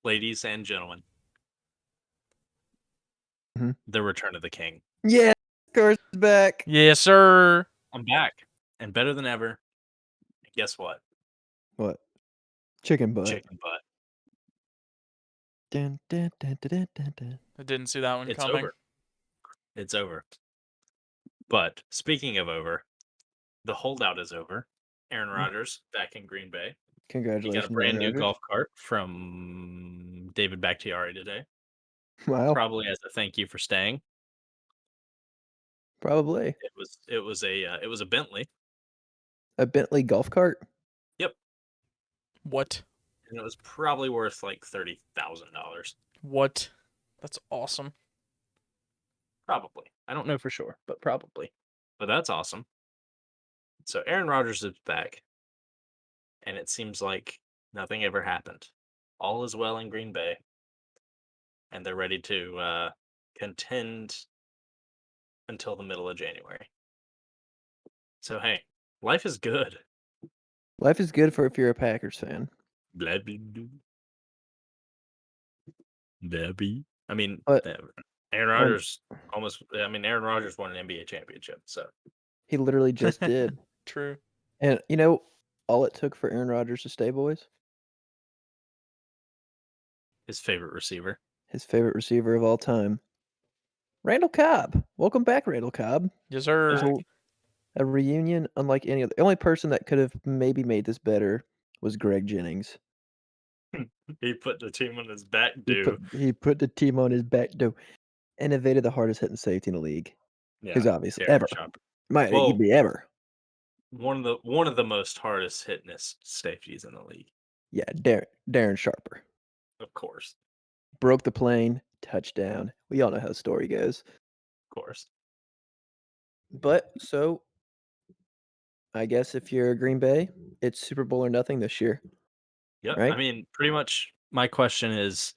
ladies and gentlemen, Mhm. the return of the king. Yeah, Car's back. Yes, sir. I'm back and better than ever. And guess what? What? Chicken butt. Chicken butt. Dun, dun, dun, dun, dun, dun. I didn't see that one It's coming. over. It's over. But speaking of over, the holdout is over. Aaron Rodgers back in Green Bay. He Congratulations, got a brand Aaron new Rodgers. golf cart from David Bakhtiari today. Wow, Probably as a thank you for staying. probably It was a Bentley. a Bentley golf cart. Yep. What? And it was probably worth like $30,000. What? That's awesome. Probably. I don't know for sure, but probably. But that's awesome. So Aaron Rodgers is back, and it seems like nothing ever happened. All is well in Green Bay, and they're ready to contend until the middle of January. So hey, life is good. Life is good for if you're a Packers fan. Blah, blah, blah. Blah, blah. I mean, But Aaron Rodgers Aaron Rodgers won an NBA championship, so he literally just did. True. And all it took for Aaron Rodgers to stay, boys, his favorite receiver. his favorite receiver of all time, Randall Cobb. Welcome back, Randall Cobb. Yes, sir. Back. A reunion unlike any other. The only person that could have maybe made this better was Greg Jennings. He put the team on his back, He dude. put the team on his back, and evaded the hardest hitting safety in the league. Because Yeah, obviously, Darren ever. Sharper. Might Well, be ever. one of the most hardest hitting safeties in the league. Yeah, Darren Sharper. Of course. Broke the plane, touchdown. We all know how the story goes. Of course. But so I guess if you're Green Bay, it's Super Bowl or nothing this year. Yep. Right? I mean, pretty much my question is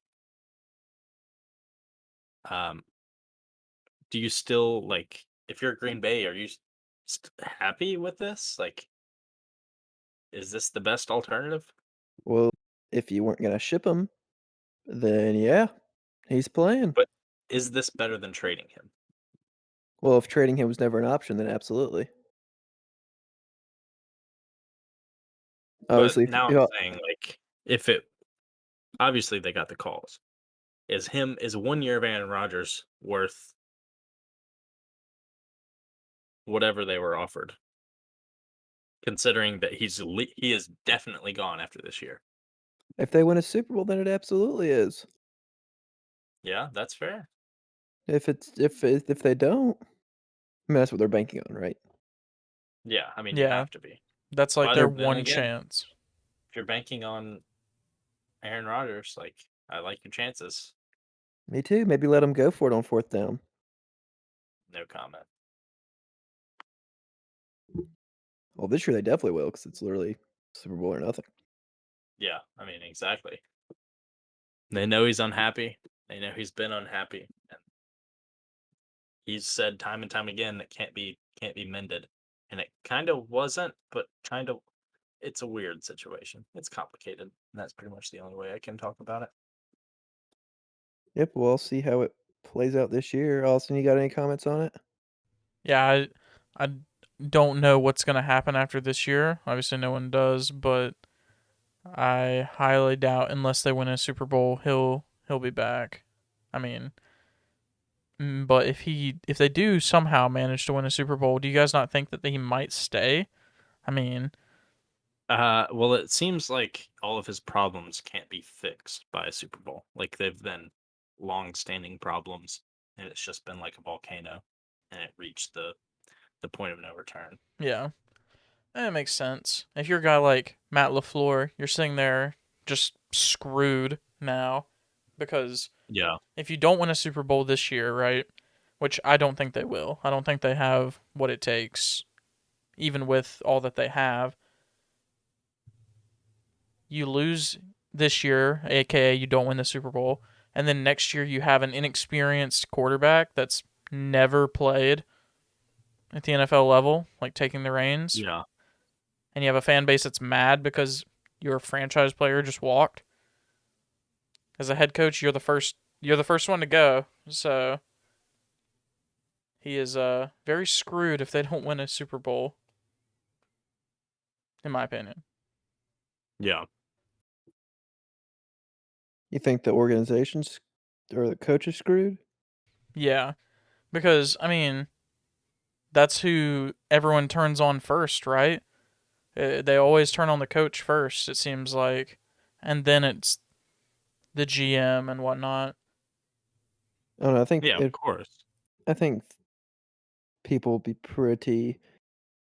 do you still like if you're Green Bay, are you happy with this? Like is this the best alternative? Well, if you weren't gonna ship him, then yeah, he's playing. But is this better than trading him? Well, if trading him was never an option, then absolutely. But Obviously, now I'm saying like if it obviously they got the calls. Is 1 year of Aaron Rodgers worth whatever they were offered? Considering that he is definitely gone after this year. if they win a Super Bowl, then it absolutely is. Yeah, that's fair. If they don't, I mean that's what they're banking on, right? Yeah, I mean you Yeah. have to be. That's like But their then one again, chance. if you're banking on Aaron Rodgers, like I like your chances. Me too. Maybe let him go for it on fourth down. No comment. Well, this year they definitely will because it's literally Super Bowl or nothing. Yeah, I mean exactly. They know he's unhappy. They know he's been unhappy, and he's said time and time again that can't be mended. And it kind of wasn't, but kind of. It's a weird situation. It's complicated. And that's pretty much the only way I can talk about it. Yep, we'll see how it plays out this year. Austin, you got any comments on it? Yeah, I don't know what's gonna happen after this year. Obviously, no one does, but I highly doubt unless they win a Super Bowl, he'll be back. I mean, but if they do somehow manage to win a Super Bowl, do you guys not think that he might stay? I mean, Well, it seems like all of his problems can't be fixed by a Super Bowl. Like they've been long-standing problems, and it's just been like a volcano, and it reached the point of no return. yeah, that makes sense. If you're a guy like Matt LaFleur, you're sitting there just screwed now because Yeah, if you don't win a Super Bowl this year, right? Which I don't think they will. I don't think they have what it takes, even with all that they have. You lose this year, aka you don't win the Super Bowl, and then next year you have an inexperienced quarterback that's never played at the NFL level, like taking the reins, yeah. and you have a fan base that's mad because your franchise player just walked. as a head coach, you're the first. You're the first one to go. So he is very screwed if they don't win a Super Bowl. In my opinion. Yeah. You think the organizations or the coach is screwed? Yeah, because I mean, that's who everyone turns on first, right? They always turn on the coach first. It seems like, and then it's the GM and whatnot. I don't know. Yeah, of course. I think people will be pretty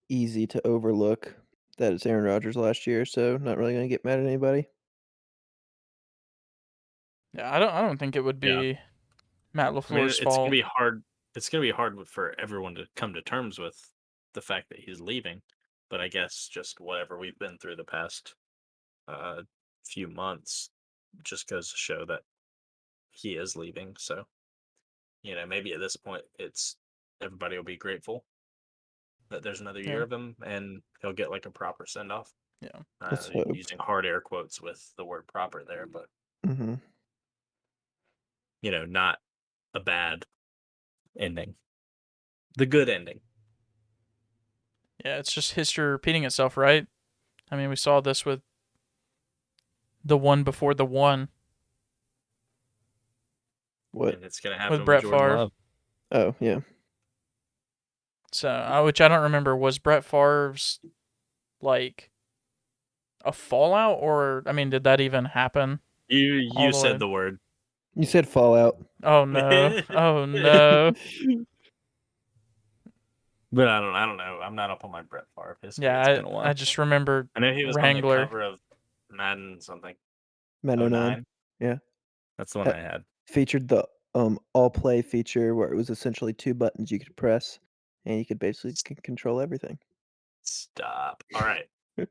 easy to overlook that it's Aaron Rodgers last year, so not really gonna get mad at anybody. Yeah, I don't think it would Yeah. be Matt I mean, LaFleur's it's gonna fault. be hard. It's gonna be hard for everyone to come to terms with the fact that he's leaving. But I guess just whatever we've been through the past uh, few months just goes to show that he is leaving. So maybe at this point, it's everybody will be grateful that there's another year Yeah, of him, and he'll get like a proper send off. yeah, Let's hope. Using hard air quotes with the word proper there, but Mhm. not a bad ending. The good ending. yeah. It's just history repeating itself, right? I mean, we saw this with the one before the one What? And it's gonna with happen with Brett Jordan Favre. Love. Oh, yeah. So, which I don't remember, was Brett Favre's like a fallout, or I mean, did that even happen You all the said way? the word. You said Fallout. Oh no! Oh no! But I don't know. I'm not up on my Brett Favre history. It's Yeah, been a I while. just remember I know he was on the Wrangler. cover of Madden something. Man Oh 09. nine. Yeah. That's the one Ha I had. featured the, all play feature where it was essentially 2 buttons you could press, and you could basically S- control everything. Stop. All right.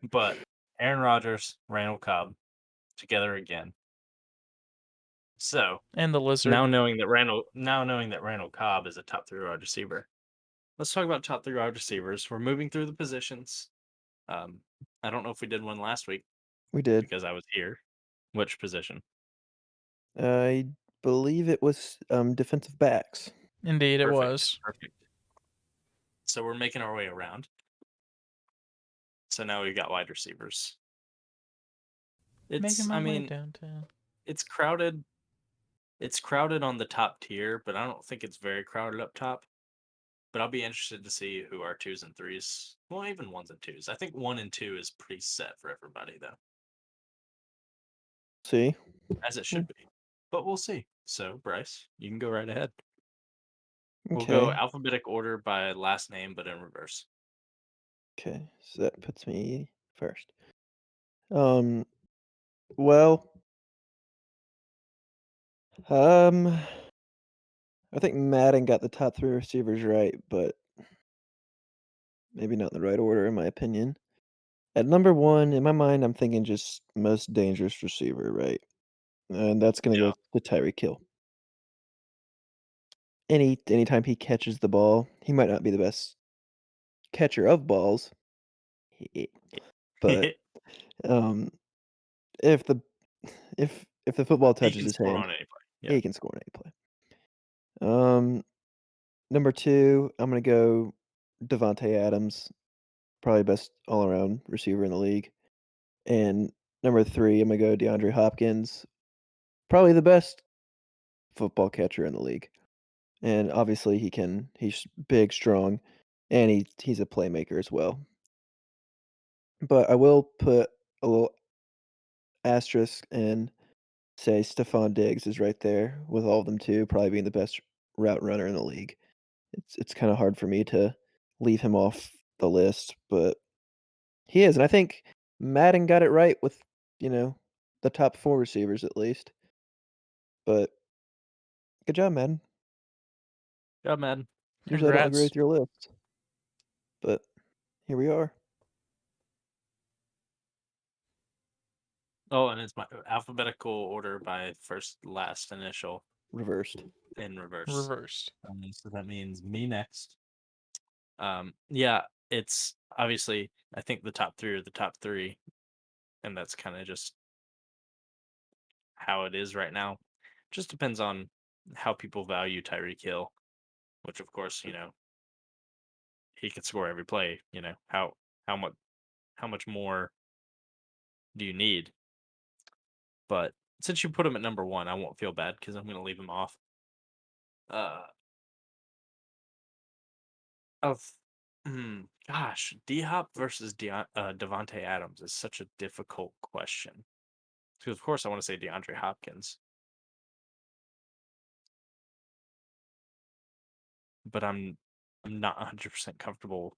But Aaron Rodgers, Randall Cobb, together again. So And the lizard. now knowing that Randall Cobb is a top 3 wide receiver, let's talk about top 3 wide receivers. We're moving through the positions. Um, I don't know if we did one last week We did. because I was here. Which position? I believe it was, defensive backs. Indeed, it Perfect. was. Perfect. So we're making our way around. So now we've got wide receivers. Making It's, my I way mean, downtown. it's crowded. It's crowded on the top tier, but I don't think it's very crowded up top. But I'll be interested to see who our twos and threes, well, even ones and twos. I think 1 and 2 is pretty set for everybody, though, See? as it Hmm, should be. But we'll see. So, Bryce, you can go right ahead. We'll go okay. alphabetic order by last name, but in reverse. Okay, so that puts me first. Um, well, um, I think Madden got the top 3 receivers right, but maybe not in the right order in my opinion. At number 1, in my mind, I'm thinking just most dangerous receiver, right? And that's gonna go Yeah. to Tyreek Hill. Anytime he catches the ball, he might not be the best catcher of balls, he but, um, if the if the football He touches can his score hand, on any play. Yeah. he can score on any play. Number 2, I'm gonna go Devontae Adams, probably best all-around receiver in the league. And number 3, I'm gonna go DeAndre Hopkins, probably the best football catcher in the league. And obviously he's big, strong, and he's a playmaker as well. But I will put a little asterisk and say Stephon Diggs is right there with all of them too, probably being the best route runner in the league. It's kind of hard for me to leave him off the list, but he is, and I think Madden got it right with, you know, the top 4 receivers at least. But good job, Madden. Yeah, man. Usually I don't agree Congrats. with your list, but here we are, Oh, and it's my alphabetical order by first, last, initial reversed. in reverse. Reversed. So that means me next. Yeah, it's obviously, I think the top 3 are the top 3, and that's kind of just how it is right now. Just depends on how people value Tyreek Hill, which of course, he could score every play. How much more do you need? But since you put him at number one, I won't feel bad because I'm going to leave him off. Of gosh, D Hop versus Devonte Adams is such a difficult question. Because of course I want to say DeAndre Hopkins, but I'm not 100% comfortable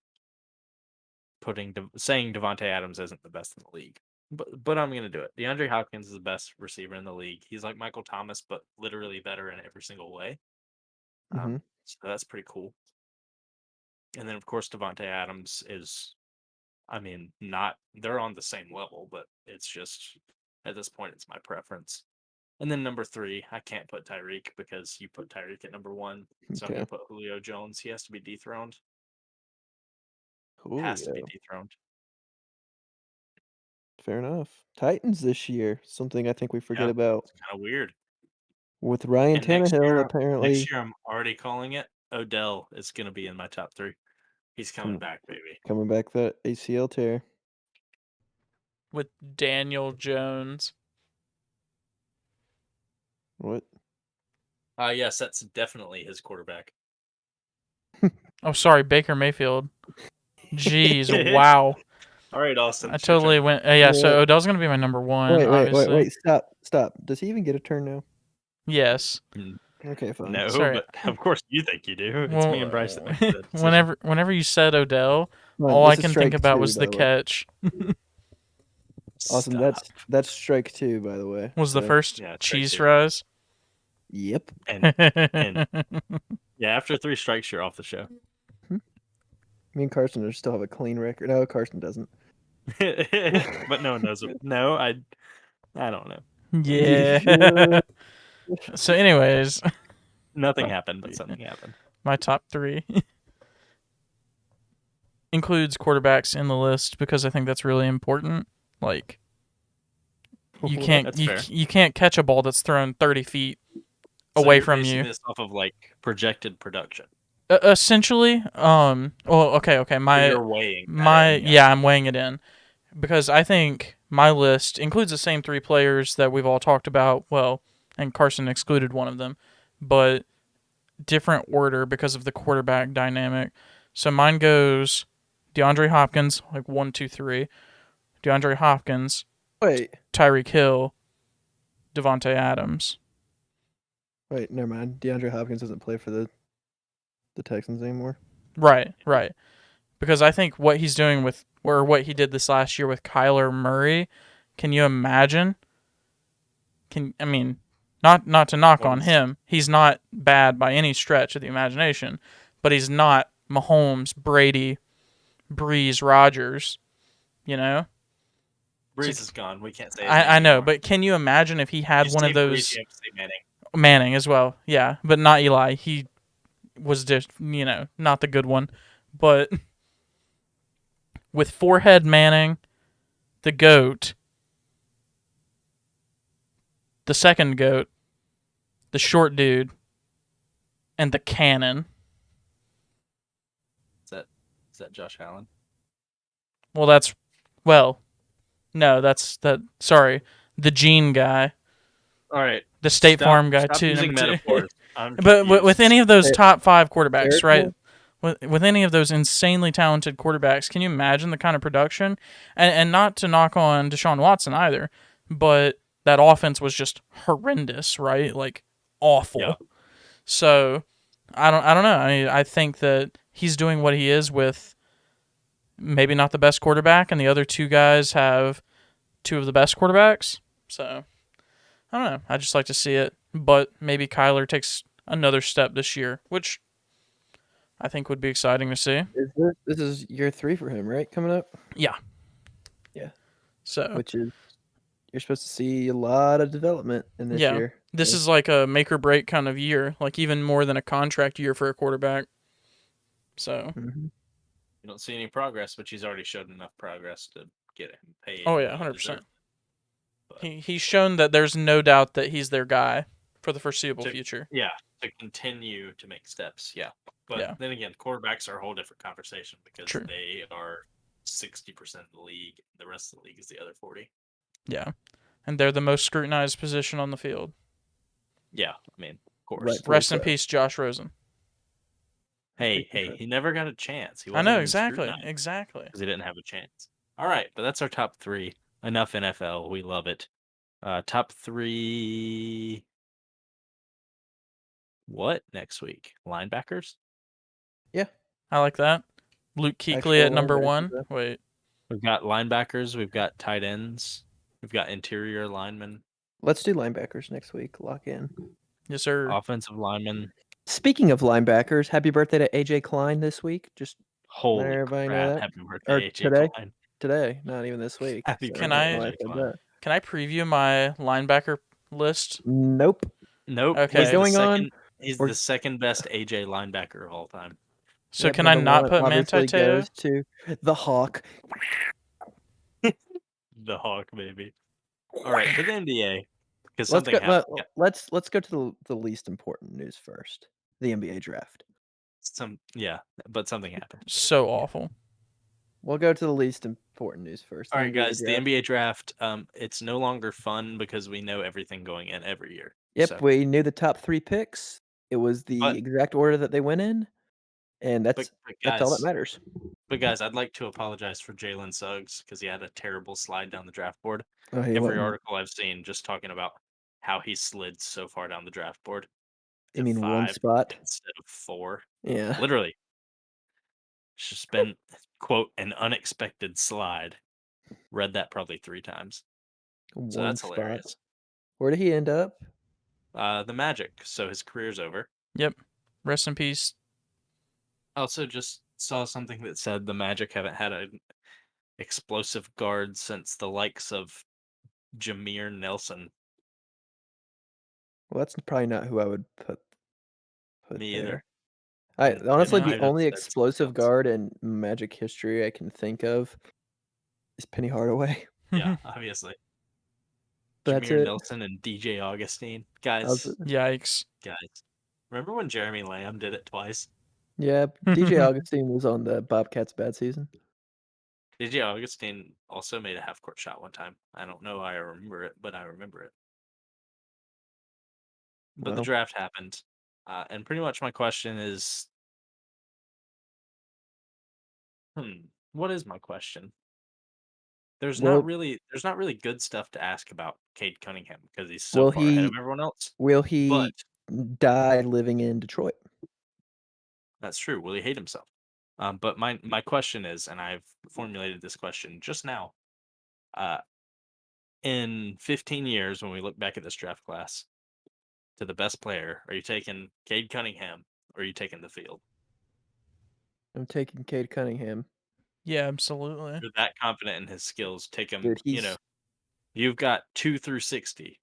saying Devonte Adams isn't the best in the league. But I'm gonna do it. DeAndre Hopkins is the best receiver in the league. He's like Michael Thomas, but literally better in every single way. Mm-hmm. So that's pretty cool. And then of course Devonte Adams is, I mean, not they're on the same level, but it's just at this point it's my preference. And then number three, I can't put Tyreek because you put Tyreek at number one. So I'm Okay. gonna put Julio Jones. He has to be dethroned. Has to be Julio. dethroned. Fair enough. Titans this year, something I think we forget Yeah, about. it's kind of weird. With Ryan And next Tannehill year, apparently I'm already calling it. Odell is gonna be in my top three. He's coming com back, baby. coming back that ACL tear. With Daniel Jones. What? Yes, that's definitely his quarterback. Oh, sorry, Baker Mayfield. Jeez, wow. All right, Austin, I it's your totally turn. went. Yeah. Yeah, so Odell's gonna be my number one, obviously. Wait. Stop. Does he even get a turn now? Yes. Okay, fine. No, Sorry. but of course you think you do. It's me and Bryce that Well, make the decision. whenever you said Odell, Fine. all I This is can think strike about two, was by the the way. catch. Awesome. Stop. That's strike two, by the way. Was the So, first Yeah, strike cheese two. fries. yep. And yeah, after three strikes, you're off the show. Me and Carson still have a clean record. No, Carson doesn't. But no one knows. No, I don't know. You sure? Yeah. So, anyways, Nothing happened, but something happened. my top three includes quarterbacks in the list because I think that's really important. Like, you What? can't That's fair. you can't catch a ball that's thrown 30 feet So away you're from basing you. this off of like projected production. Essentially, well, okay, So my you're weighing that my in, yeah, I'm weighing it in because I think my list includes the same three players that we've all talked about. Well, and Carson excluded one of them, but different order because of the quarterback dynamic. So mine goes DeAndre Hopkins, like 1, 2, 3. DeAndre Hopkins, Wait. Tyreek Hill, Devonte Adams. Wait. Never mind. DeAndre Hopkins doesn't play for the Texans anymore. Right. Because I think what he's doing with, or what he did this last year with Kyler Murray, can you imagine? I mean, not to knock What on is him. He's not bad by any stretch of the imagination, but he's not Mahomes, Brady, Breeze, Rodgers, you know? Breeze is gone. We can't say his name I know, anymore. but can you imagine if he had You one say of Breeze, those you have to say Manning. Manning as well? Yeah, but not Eli. He was just, not the good one. But with forehead Manning, the GOAT, the second GOAT, the short dude, and the cannon. Is that Josh Allen? Well, no, sorry, the Gene guy, All right. the State Farm guy Stop too, using number two. metaphors. I'm But with confused. any of those Hey, top five quarterbacks, Eric right? Moore? With any of those insanely talented quarterbacks, can you imagine the kind of production? And not to knock on Deshaun Watson either, but that offense was just horrendous, right? Like awful. Yeah. So I don't know. I mean, I think that he's doing what he is with maybe not the best quarterback, and the other two guys have two of the best quarterbacks. So I don't know. I just like to see it, but maybe Kyler takes another step this year, which I think would be exciting to see. This is year 3 for him, right? Coming up. Yeah. Yeah. So Which is you're supposed to see a lot of development in this yeah, year. this So, is like a make or break kind of year, like even more than a contract year for a quarterback. So mhm. You don't see any progress, but she's already showed enough progress to get him paid oh what yeah, he 100%. deserved. But He's shown that there's no doubt that he's their guy for the foreseeable future. Yeah, to continue to make steps. Yeah. But Yeah. then again, quarterbacks are a whole different conversation because True. they are 60% of the league. The rest of the league is the other 40. Yeah. And they're the most scrutinized position on the field. Yeah, I mean, of course. Rightfully Rest in so. peace, Josh Rosen. Hey, he never got a chance. He I wasn't know, even exactly. scrutinized Exactly. because he didn't have a chance. All right, but that's our top 3. Enough NFL. We love it. Top 3. What next week? Linebackers? I like that. Luke Kuechly Actual at number linebackers, 1. yeah. Wait. We've got linebackers. We've got tight ends. We've got interior linemen. Let's do linebackers next week. Lock in. Yes, sir. Offensive linemen. Speaking of linebackers, happy birthday to AJ Klein this week. Just let Holy everybody know crap. that. Happy birthday, Or AJ today. Klein. Today, not even this week. Happy So Can birthday, I don't know why I AJ said Klein. that. Can I preview my linebacker list? Nope. Nope. Okay. He's Going the on, second. He's we're- the second best AJ linebacker of all time. So Yep, can I number not one put Manti obviously Te'o? goes to the Hawk. The Hawk, baby. All right, to the NBA because Let's something go. happened. Yeah, Let's go to the least important news first. The NBA draft. but something happened. So awful. We'll go to the least important news first. All The right, NBA guys. The draft. NBA draft. It's no longer fun because we know everything going in every year. Yep, So, we knew the top 3 picks. It was the but exact order that they went in, and but that's all that guys, matters. I'd like to apologize for Jalen Suggs because he had a terrible slide down the draft board. Oh, he Every wasn't. article I've seen just talking about how he slid so far down the draft board You to mean one 5 spot? instead of 4. Yeah, Literally, it's just been quote an unexpected slide. Read that probably 3 times. So one that's spot. hilarious. Where did he end up? The Magic. So his career's over. Yep. Rest in peace. Also, just saw something that said the Magic haven't had an explosive guard since the likes of Jameer Nelson. Well, that's probably not who I would put Me there. either. I And honestly, it the might have only said somebody explosive else. guard in Magic history I can think of is Penny Hardaway. Yeah, obviously. That's Jameer it. Nelson and DJ Augustine. How's Guys, it? Yikes. remember when Jeremy Lamb did it twice? Yeah, DJ Augustine was on the Bobcats' bad season. DJ Augustine also made a half court shot one time. I don't know how I remember it, but I remember it. But the Well, draft happened. And pretty much my question is what is my question? There's not will really good stuff to ask about Cade Cunningham because he's so will far ahead of he everyone else. will But he die living in Detroit? that's true. Will he hate himself? But my question is, and I've formulated this question just now. Uh, in 15 years, when we look back at this draft class, to the best player, are you taking Cade Cunningham or are you taking the field? I'm taking Cade Cunningham. Yeah, absolutely. You're that confident in his skills. Take him. Dude, You've got 2 through 60,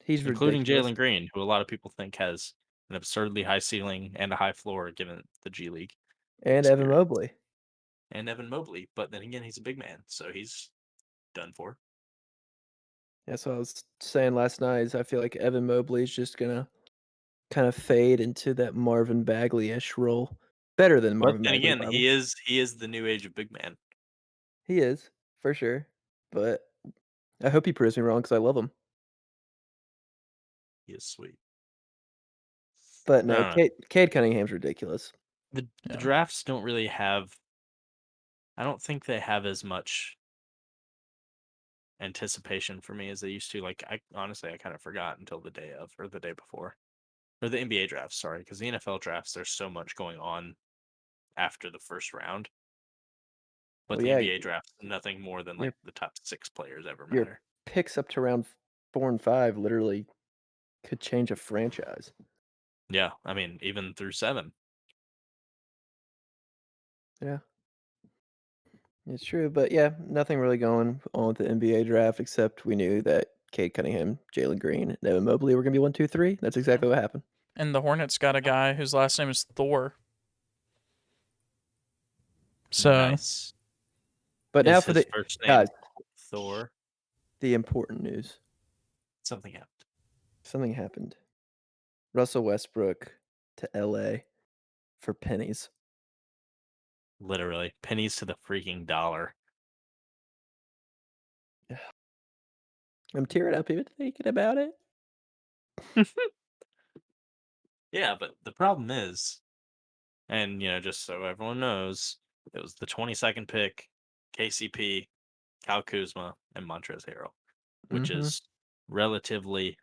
he's including ridiculous. Jalen Green, who a lot of people think has an absurdly high ceiling and a high floor given the G League And Evan experience. Mobley. And Evan Mobley, but then again, he's a big man, so he's done for. That's what I was saying last night. Is I feel like Evan Mobley is just gonna kind of fade into that Marvin Bagley-ish role. Better than But Marvin then Bagley, again, probably. he is the new age of big man. He is for sure. But I hope he proves me wrong because I love him. He is sweet. But I no, don't know. Cade Cunningham's ridiculous. The Yeah. drafts don't really have. I don't think they have as much anticipation for me as they used to. Like I honestly, I kind of forgot until the day of or the day before, or the NBA drafts. Sorry, because the NFL drafts, there's so much going on after the first round. But Well, the yeah, NBA draft, nothing more than like your the top 6 players ever your matter. picks up to round 4 and 5 literally could change a franchise. Yeah, I mean even through 7. Yeah. It's true, but yeah, nothing really going on with the NBA draft except we knew that Cade Cunningham, Jalen Green, and Evan Mobley were gonna be 1, 2, 3. That's exactly what happened. And the Hornets got a guy whose last name is Thor. So Nice. But now Is for his the first name guys, Thor? the important news. Something happened. Something happened. Russell Westbrook to LA for pennies. Literally, pennies to the freaking dollar. I'm tearing up even thinking about it. Yeah, but the problem is, and just so everyone knows, it was the 22nd pick, KCP, Kyle Kuzma, and Montrezl Harrell, which Mhm. is relatively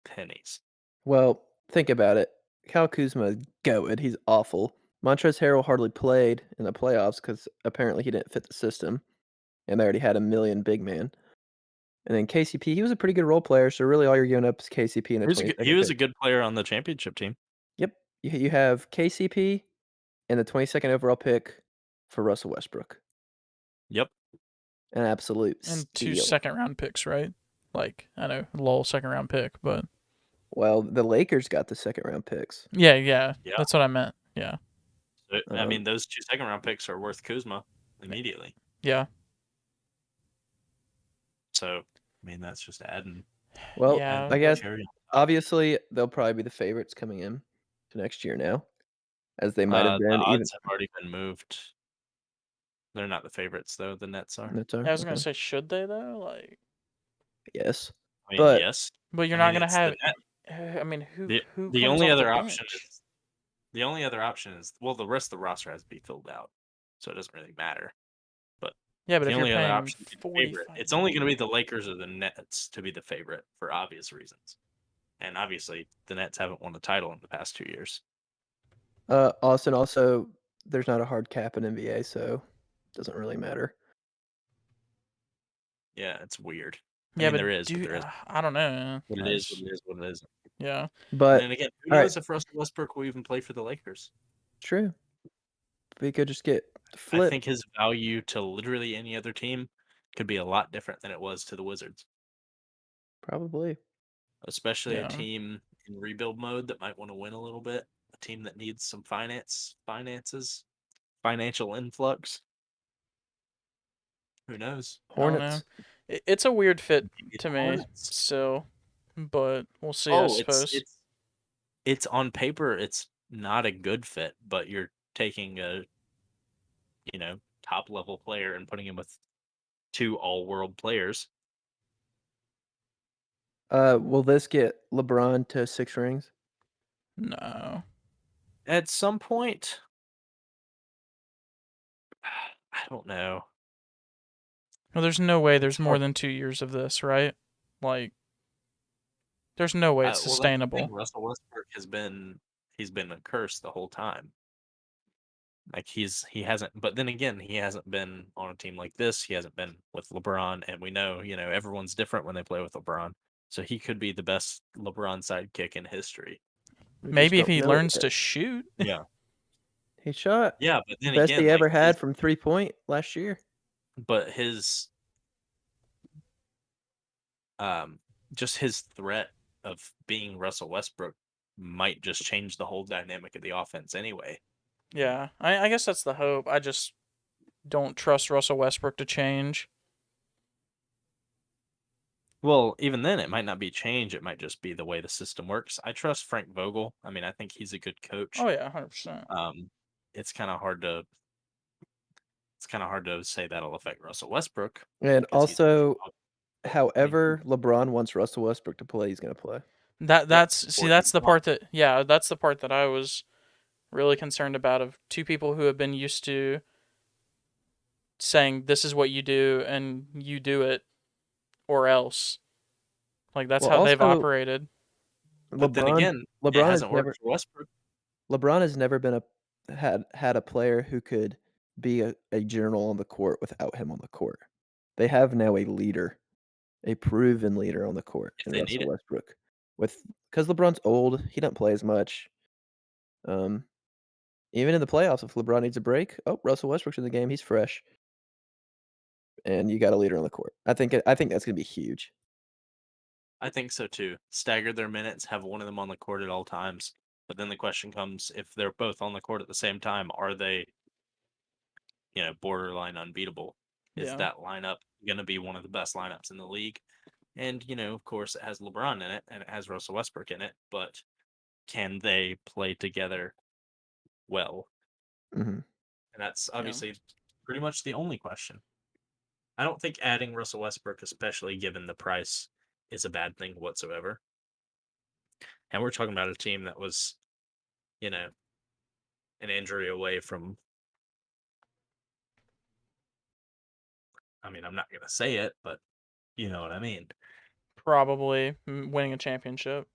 pennies. Well, think about it. Kyle Kuzma is goated. He's awful. Montrezl Harrell hardly played in the playoffs because apparently he didn't fit the system, and they already had a million big man. And then KCP, he was a pretty good role player, so really all you're giving up is KCP in the He 22nd was a pick. good player on the championship team. Yep. You have KCP and the 22nd overall pick for Russell Westbrook. Yep. An absolute And 2 steal. second-round picks, right? Like, I know, lol second-round pick, but Well, the Lakers got the second round picks. yeah, Yeah. that's what I meant. Yeah, I Um, mean, those 2 second-round picks are worth Kuzma immediately. yeah, So, I mean, that's just adding well, yeah. I the guess cherry on top. obviously they'll probably be the favorites coming in to next year now, as they might have The been even. odds have already been moved. They're not the favorites, though. The Nets are. That's I was gonna okay. say, should they though? Like, Yes, I mean, but yes. but I you're not mean, gonna it's the have. Net. I mean, who The who the comes only off the other option bench? is the only other option is well, the rest of the roster has to be filled out, so it doesn't really matter. But Yeah, but the if you're only other paying option to be the favorite, 45 it's only going to be million, the Lakers or the Nets to be the favorite for obvious reasons. And obviously, the Nets haven't won a title in the past 2 years. Austin also there's not a hard cap in NBA, so it doesn't really matter. Yeah, it's weird. I yeah, mean, but there is, but there isn't. I don't know. What it is, what it is, what it isn't. Yeah, And But then again, who all right, knows if Russell Westbrook will even play for the Lakers? true. We could just get I flipped, think his value to literally any other team could be a lot different than it was to the Wizards, probably. especially a yeah. team in rebuild mode that might want to win a little bit, a team that needs some financial influx. Who knows? I don't know. Hornets. It's a weird fit Maybe to the me Hornets. still, but we'll see. I Oh, suppose. it's on paper, it's not a good fit, but you're taking a top level player and putting him with 2 all world players. Will this get LeBron to 6 rings? No. At some point, I don't know. Well, there's no way It's there's more hard. than 2 years of this, right? Like, there's no way it's Well, that's the thing. sustainable. Russell Westbrook he's been a curse the whole time. Like he hasn't, but then again, he hasn't been on a team like this. He hasn't been with LeBron, and we know, everyone's different when they play with LeBron. So he could be the best LeBron sidekick in history. We just Maybe if don't he know it learns yet. to shoot. Yeah, He shot yeah, but the then best again, he like ever had from 3-point last year. but his um, just his threat of being Russell Westbrook might just change the whole dynamic of the offense anyway. Yeah, I guess that's the hope. I just don't trust Russell Westbrook to change. Well, even then, it might not be change. It might just be the way the system works. I trust Frank Vogel. I mean, I think he's a good coach. Oh yeah, 100%. Um, it's kind of hard to say that'll affect Russell Westbrook And because he's also, I mean, however LeBron wants Russell Westbrook to play, he's going to play. yep, That's see or he's that's the not. part that yeah, that's the part that I was really concerned about of two people who have been used to saying this is what you do and you do it or else. Like that's Well, how they've also operated. But then LeBron again, it LeBron has hasn't worked never for Westbrook. LeBron has never been had a player who could be a general on the court without him on the court. They have now a leader, a proven leader on the court If in they need Russell it, Westbrook. With because LeBron's old, he doesn't play as much. Um, Even in the playoffs, if LeBron needs a break, oh, Russell Westbrook's in the game. He's fresh, and you got a leader on the court. I think that's gonna be huge. I think so too. Stagger their minutes, have one of them on the court at all times. But then the question comes: if they're both on the court at the same time, are they, borderline unbeatable? Is Yeah. that lineup going to be one of the best lineups in the league. And, of course, it has LeBron in it and it has Russell Westbrook in it, but can they play together well? Hmm. And that's Yeah. obviously pretty much the only question. I don't think adding Russell Westbrook, especially given the price, is a bad thing whatsoever. And we're talking about a team that was, you know, an injury away from, I mean, I'm not going to say it, but you know what I mean. Probably winning a championship.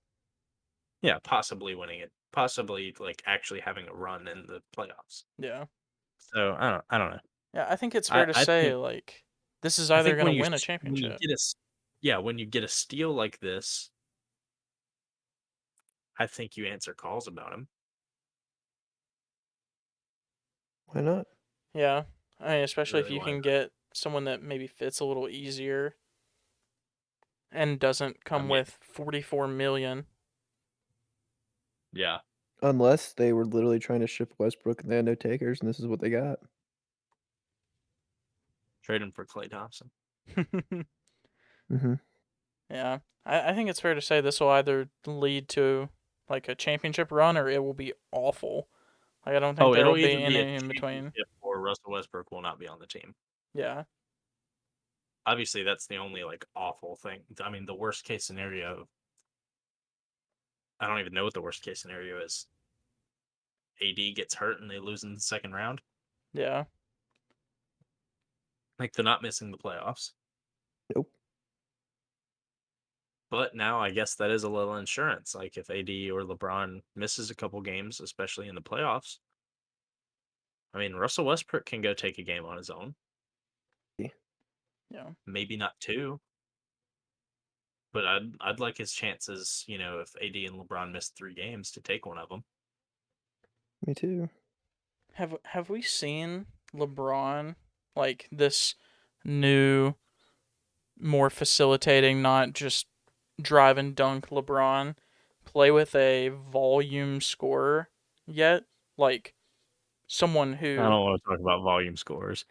Yeah, possibly winning it, possibly like actually having a run in the playoffs. Yeah. So I don't know. Yeah, I think it's fair I to I say think like this is I either think gonna win a championship. when you get a steal like this, I think you answer calls about him. Why not? Yeah. I mean, especially if Really, you why can not? get someone that maybe fits a little easier and doesn't I come mean, with 44 million. yeah, Unless they were literally trying to ship Westbrook and they had no takers, and this is what they got. trade him for Klay Thompson. Hmm. Yeah. I think it's fair to say this will either lead to like a championship run or it will be awful. Like I don't think Oh, there will it'll be either be a any in between. championship or Russell Westbrook will not be on the team. Yeah. Obviously, that's the only like awful thing. I mean, the worst case scenario. I don't even know what the worst case scenario is. AD gets hurt and they lose in the second round. Yeah. Like they're not missing the playoffs. Nope. But now I guess that is a little insurance. Like if AD or LeBron misses a couple games, especially in the playoffs, I mean Russell Westbrook can go take a game on his own. Yeah. Maybe not two, but I'd like his chances. If AD and LeBron miss 3 games to take one of them. Me too. Have we seen LeBron like this new more facilitating, not just drive and dunk LeBron play with a volume scorer yet? Like someone I who don't want to talk about volume scores.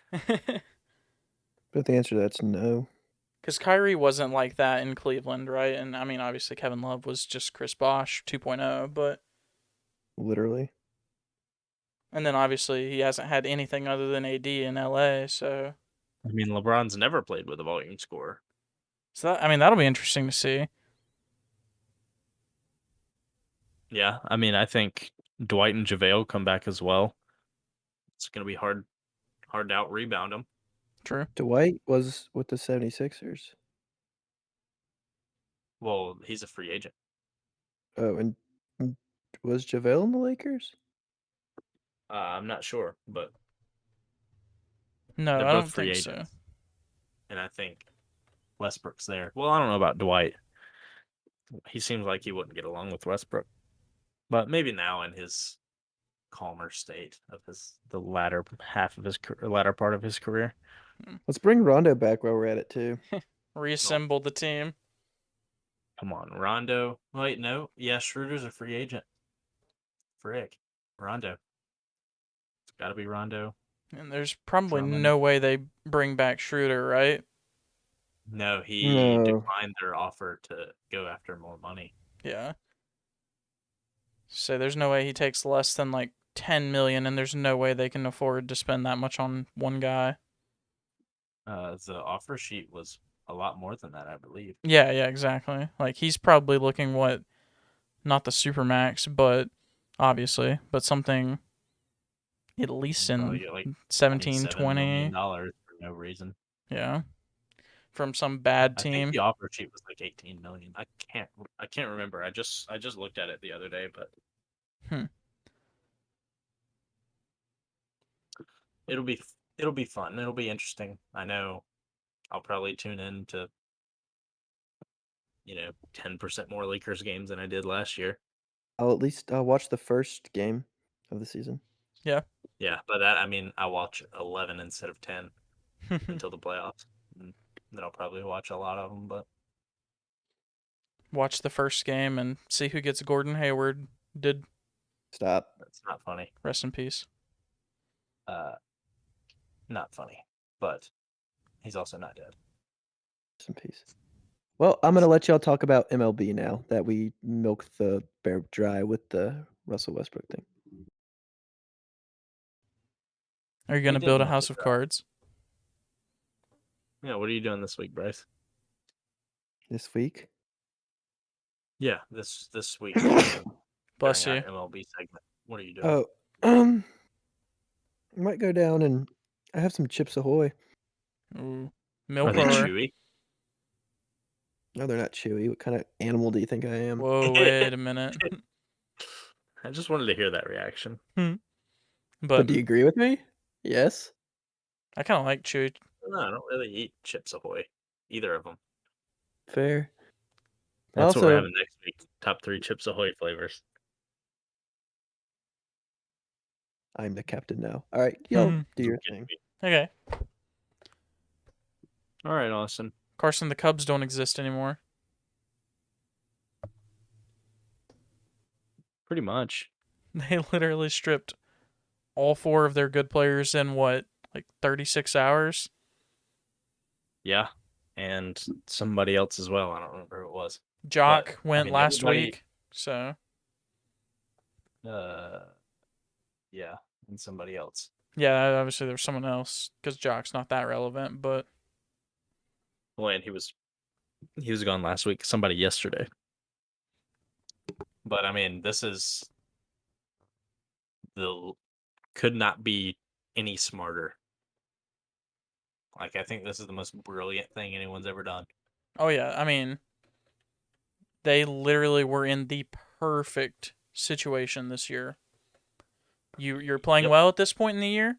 But the answer to that's no. because Kyrie wasn't like that in Cleveland, right? And I mean, obviously Kevin Love was just Chris Bosh 2.0, but Literally. and then obviously he hasn't had anything other than AD in LA, so I mean LeBron's never played with a volume scorer. I mean that'll be interesting to see. Yeah, I mean I think Dwight and JaVale come back as well. It's gonna be hard to out rebound them. True. Dwight was with the 76ers. Well, he's a free agent. Oh, and was JaVale in the Lakers? I'm not sure, but No, they're I both don't free think so. agents, and I think Westbrook's there. Well, I don't know about Dwight. He seems like he wouldn't get along with Westbrook, but maybe now in his calmer state of the latter half of his latter part of his career. Let's bring Rondo back while we're at it too. Oh, Reassemble the team. come on, Rondo. Wait, no, yeah, Schroeder's a free agent. Frick, Rondo. It's got to be Rondo. And there's probably Drummond. no way they bring back Schroeder, right? No, he No. declined their offer to go after more money. Yeah. So there's no way he takes less than like 10 million and there's no way they can afford to spend that much on one guy. The offer sheet was a lot more than that, I believe. Yeah, yeah, exactly. Like he's probably looking what not the supermax, but obviously, but something at least You probably in get like 17, $27 million 20. for no reason. Yeah. From some bad I think team. the offer sheet was like 18 million. I can't remember. I just looked at it the other day, but Hmm. it'll be it'll be fun. It'll be interesting. I know I'll probably tune in to 10% more Lakers games than I did last year. I'll watch the first game of the season. Yeah. Yeah, but that I mean I watch 11 instead of 10 until the playoffs. And then I'll probably watch a lot of them, but Watch the first game and see who gets Gordon Hayward. Did Stop. that's not funny. rest in peace. Uh, not funny. But He's also not dead. Rest in peace. Well, I'm gonna let y'all talk about MLB now that we milked the bear dry with the Russell Westbrook thing. Are you We gonna did build a milk house it of dry. cards? Yeah, what are you doing this week, Bryce? This week. Yeah, this week during Bless our you. MLB segment. What are you doing? Oh, I might go down and I have some Chips Ahoy. Ooh. Are Milk they or chewy? No, they're not chewy. What kind of animal do you think I am? whoa, wait a minute. I just wanted to hear that reaction. But But do you agree with me? Yes. I kind of like chewy. No, I don't really eat Chips Ahoy, either of them. Fair. That's what we're Also, having next week. Top 3 Chips Ahoy flavors. I'm the captain now. All right, y'all Mhm. do your Get thing. me. Okay. All right, Austin. Carson, the Cubs don't exist anymore. Pretty much. They literally stripped all 4 of their good players in what, like 36 hours? Yeah. And somebody else as well. I don't remember who it was. Jock I went mean, last everybody. week, so Yeah, and somebody else. yeah, obviously there's someone else because Jock's not that relevant, but Well, and he was gone last week. Somebody yesterday. But I mean, this is could not be any smarter. Like, I think this is the most brilliant thing anyone's ever done. oh yeah, I mean, they literally were in the perfect situation this year. You're playing Yep. well at this point in the year.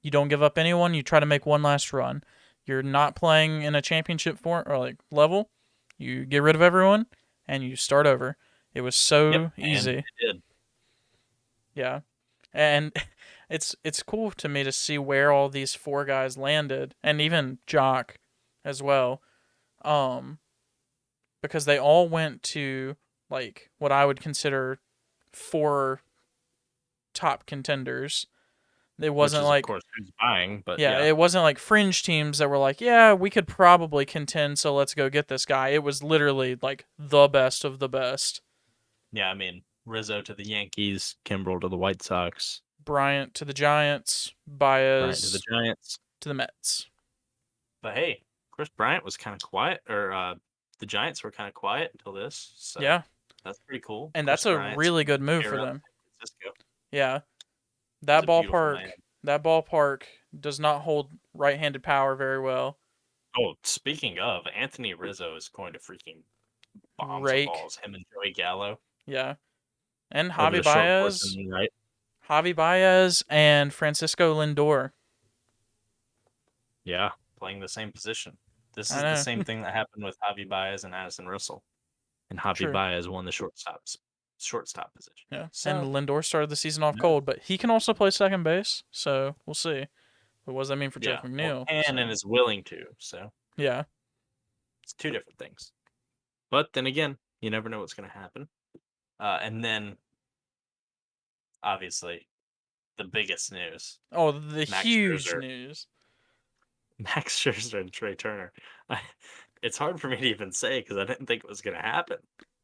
You don't give up anyone. You try to make one last run. You're not playing in a championship form or like level. You get rid of everyone and you start over. It was so Yep, and easy. it did. Yeah. And it's cool to me to see where all these 4 guys landed and even Jock as well. Because they all went to like what I would consider 4 top contenders. It Which wasn't is, of like course, who's buying, but yeah, yeah. it wasn't like fringe teams that were like, yeah, we could probably contend, so let's go get this guy. It was literally like the best of the best. Yeah, I mean, Rizzo to the Yankees, Kimbrel to the White Sox, Bryant to the Giants, Bryant to the Baez Giants. to the Mets. But hey, Chris Bryant was kind of quiet, or the Giants were kind of quiet until this, so Yeah, that's pretty cool. and Chris that's a Bryant's really good move tear for up them. San Francisco. Yeah, He's that a beautiful ballpark, man. that ballpark does not hold right-handed power very well. Oh, speaking of, Anthony Rizzo is going to freaking bomb some Rake, balls. Him and Joey Gallo yeah, and over the short course in the right. Javi Baez, and Francisco Lindor. Yeah, playing the same position. This I is the know. same thing that happened with Javi Baez and Addison Russell, and Javi True. Baez won the shortstop position. Yeah, So and Lindor started the season off yeah, cold, but he can also play second base, so we'll see. But what does that mean for Jeff yeah, well, McNeil? can So, and is willing to. So yeah, it's 2 different things. But then again, you never know what's going to happen. And then, obviously, the biggest news: oh, the Max huge Scherzer, news. Max Scherzer, and Trey Turner. It's hard for me to even say because I didn't think it was going to happen.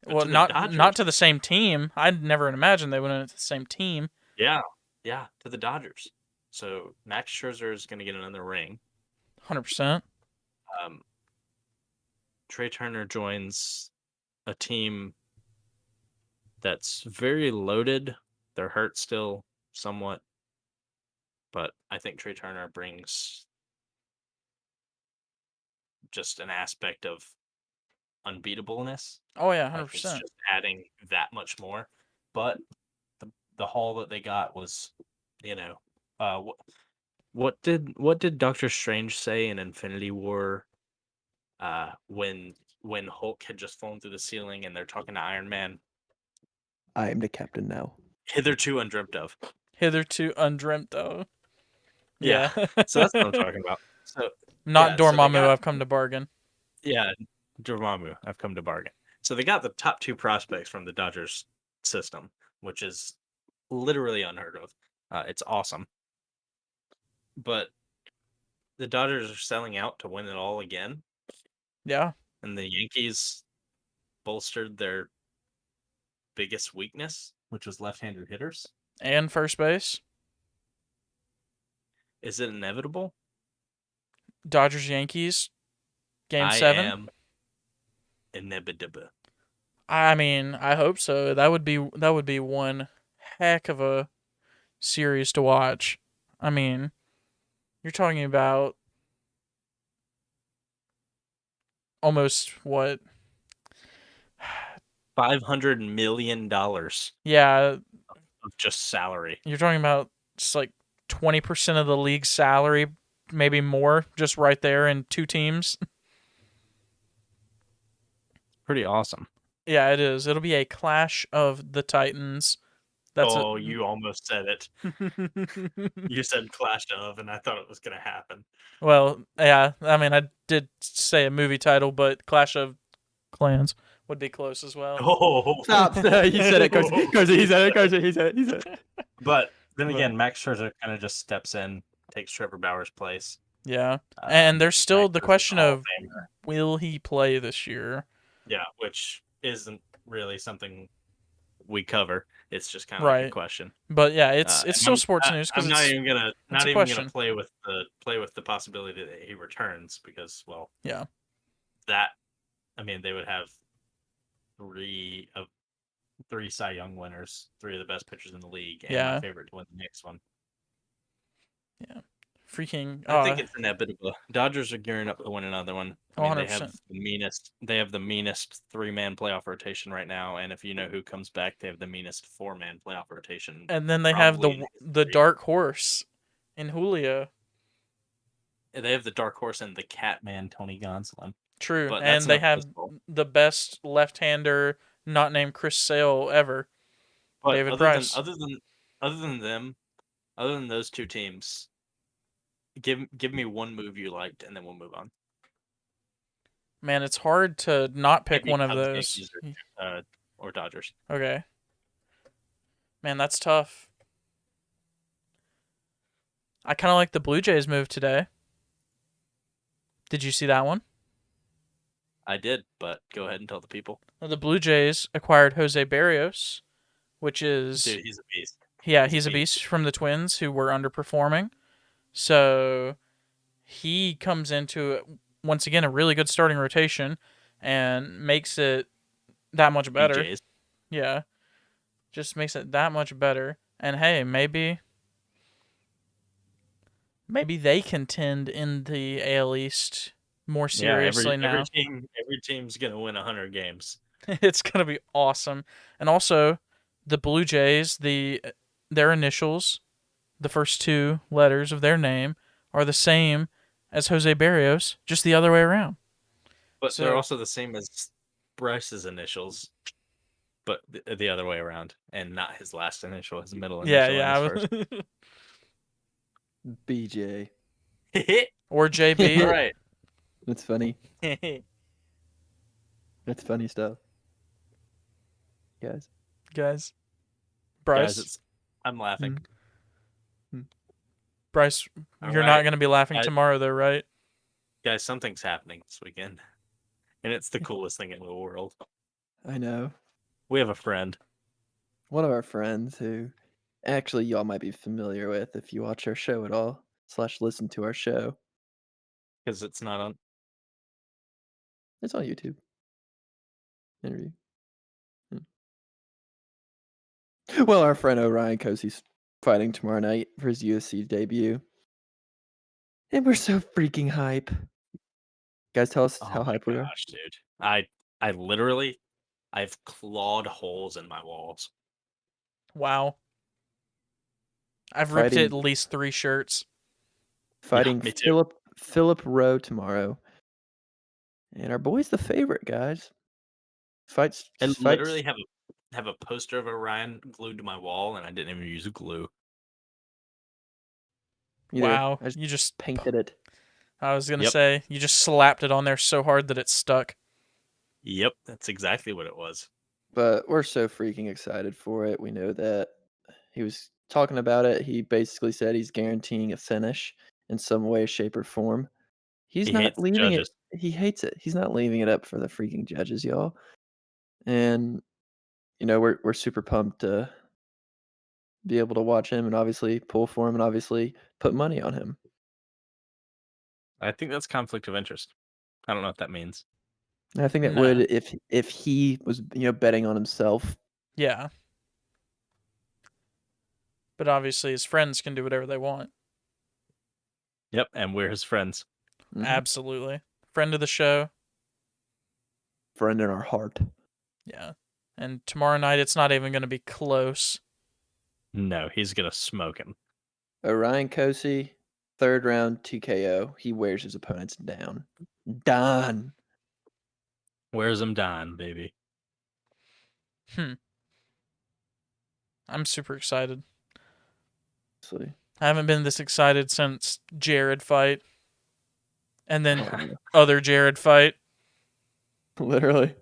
But Well, to the not Dodgers, to the same team. I'd never imagined they went into the same team. yeah, to the Dodgers. So Max Scherzer is going to get another ring. 100%. Um, Trey Turner joins a team that's very loaded. They're hurt still somewhat, but I think Trey Turner brings just an aspect of unbeatableness. Oh yeah, Like it's 100%. just adding that much more. But the haul that they got was, you know, what did Doctor Strange say in Infinity War? When Hulk had just flown through the ceiling and they're talking to Iron Man, I am the captain now. hitherto undreamt of. Hitherto undreamt of. Yeah, Yeah. so that's what I'm talking about. So Not yeah, so they Dormammu, got I've come to bargain. yeah, Dormammu. I've come to bargain. So they got the top 2 prospects from the Dodgers system, which is literally unheard of. It's awesome. but the Dodgers are selling out to win it all again, Yeah. and the Yankees bolstered their biggest weakness, which was left-handed hitters. And first base. Is it inevitable? Dodgers Yankees. Game I 7. am inevitable. I mean, I hope so. That would be one heck of a series to watch. I mean, you're talking about almost what? $500 million of Yeah, just salary. you're talking about just like 20% of the league's salary, maybe more, just right there in two teams. Pretty awesome. Yeah, it is. It'll be a clash of the Titans. That's Oh, you almost said it. You said clash of, and I thought it was going to happen. Well, yeah. I mean, I did say a movie title, but Clash of Clans would be close as well. Oh, Stop. He said it. Cozy, he said it. Cozy, he said it. He said it. But then But- again, Max Scherzer kind of just steps in, takes Trevor Bauer's place. Yeah. And there's still Max the Scherzer's a question Hall of Famer. will he play this year? Yeah, which isn't really something we cover. It's just kind of like a Right. question. But yeah, it's And still sports news I'm because not it's even gonna a question. play with the possibility that he returns because, well, Yeah. that I mean they would have three Cy Young winners, three of the best pitchers in the league, and Yeah. my favorite to win the next one. Yeah. Freaking. I think it's inevitable. Dodgers are gearing up to win another one. I mean, they 100%. have the meanest. They have the meanest 3-man playoff rotation right now, and if you know who comes back, they have the meanest 4-man playoff rotation. And then they have probably in the history. dark horse in Julio. They have the dark horse and the Catman Tony Gonsolin. True. But that's And they enough have baseball. the best left-hander not named Chris Sale ever. But David Price. other than them, other than those two teams, give me one move you liked, and then we'll move on. Man, it's hard to not pick Maybe one of Cubs, those. Yankees, or Dodgers. Okay. Man, that's tough. I kind of like the Blue Jays move today. Did you see that one? I did, but go ahead and tell the people. The Blue Jays acquired Jose Barrios, which is Dude, he's a beast. yeah, he's a beast from the Twins who were underperforming. So he comes into once again a really good starting rotation and makes it that much better. BJ's. Yeah. Just makes it that much better. And hey, maybe they contend in the AL East more seriously now. Every team's gonna win 100 games. It's gonna be awesome. And also, the Blue Jays, their initials, the first two letters of their name, are the same as Jose Barrios, just the other way around. But they're also the same as Bryce's initials, but the other way around, and not his last initial, his middle initial. Yeah. And his BJ. first. Or JB. All right. That's funny. That's funny stuff. Guys. Bryce. Guys, I'm laughing. Bryce, All you're right. not going to be laughing Guys- tomorrow, though, right? Guys, something's happening this weekend, and it's the coolest thing in the world. I know. We have a friend. One of our friends who actually y'all might be familiar with if you watch our show at all, / listen to our show. Because it's not on. It's on YouTube. Interview. Well, our friend Orion Cozy's fighting tomorrow night for his UFC debut. And we're so freaking hype. Guys, tell us how hype we are. Gosh, dude. I literally, I've clawed holes in my walls. Wow. I've ripped Fighting- at least 3 shirts. Fighting me too. Philip Rowe tomorrow. And our boy's the favorite, guys. Fights. I literally have a poster of Orion glued to my wall, and I didn't even use glue. Wow. I just You just painted it. I was going to Yep. say, you just slapped it on there so hard that it stuck. Yep, that's exactly what it was. But we're so freaking excited for it. We know that he was talking about it, he basically said he's guaranteeing a finish in some way, shape, or form. He's He not hates the leaving it judges. he hates it. He's not leaving it up for the freaking judges, y'all. And, we're super pumped to be able to watch him and obviously pull for him and obviously put money on him. I think that's conflict of interest. I don't know what that means. And I think that would No. if he was, betting on himself. Yeah. But obviously his friends can do whatever they want. Yep, and we're his friends. Mhm. Absolutely. Friend of the show. Friend in our heart. Yeah. And tomorrow night it's not even going to be close. No, he's gonna smoke him. Orion Kosi, 3rd round TKO. He wears his opponents down. Done. Where's him dying, baby? Hmm. I'm super excited. Honestly. I haven't been this excited since Jared fight. And then Oh, yeah. other Jared fight. Literally.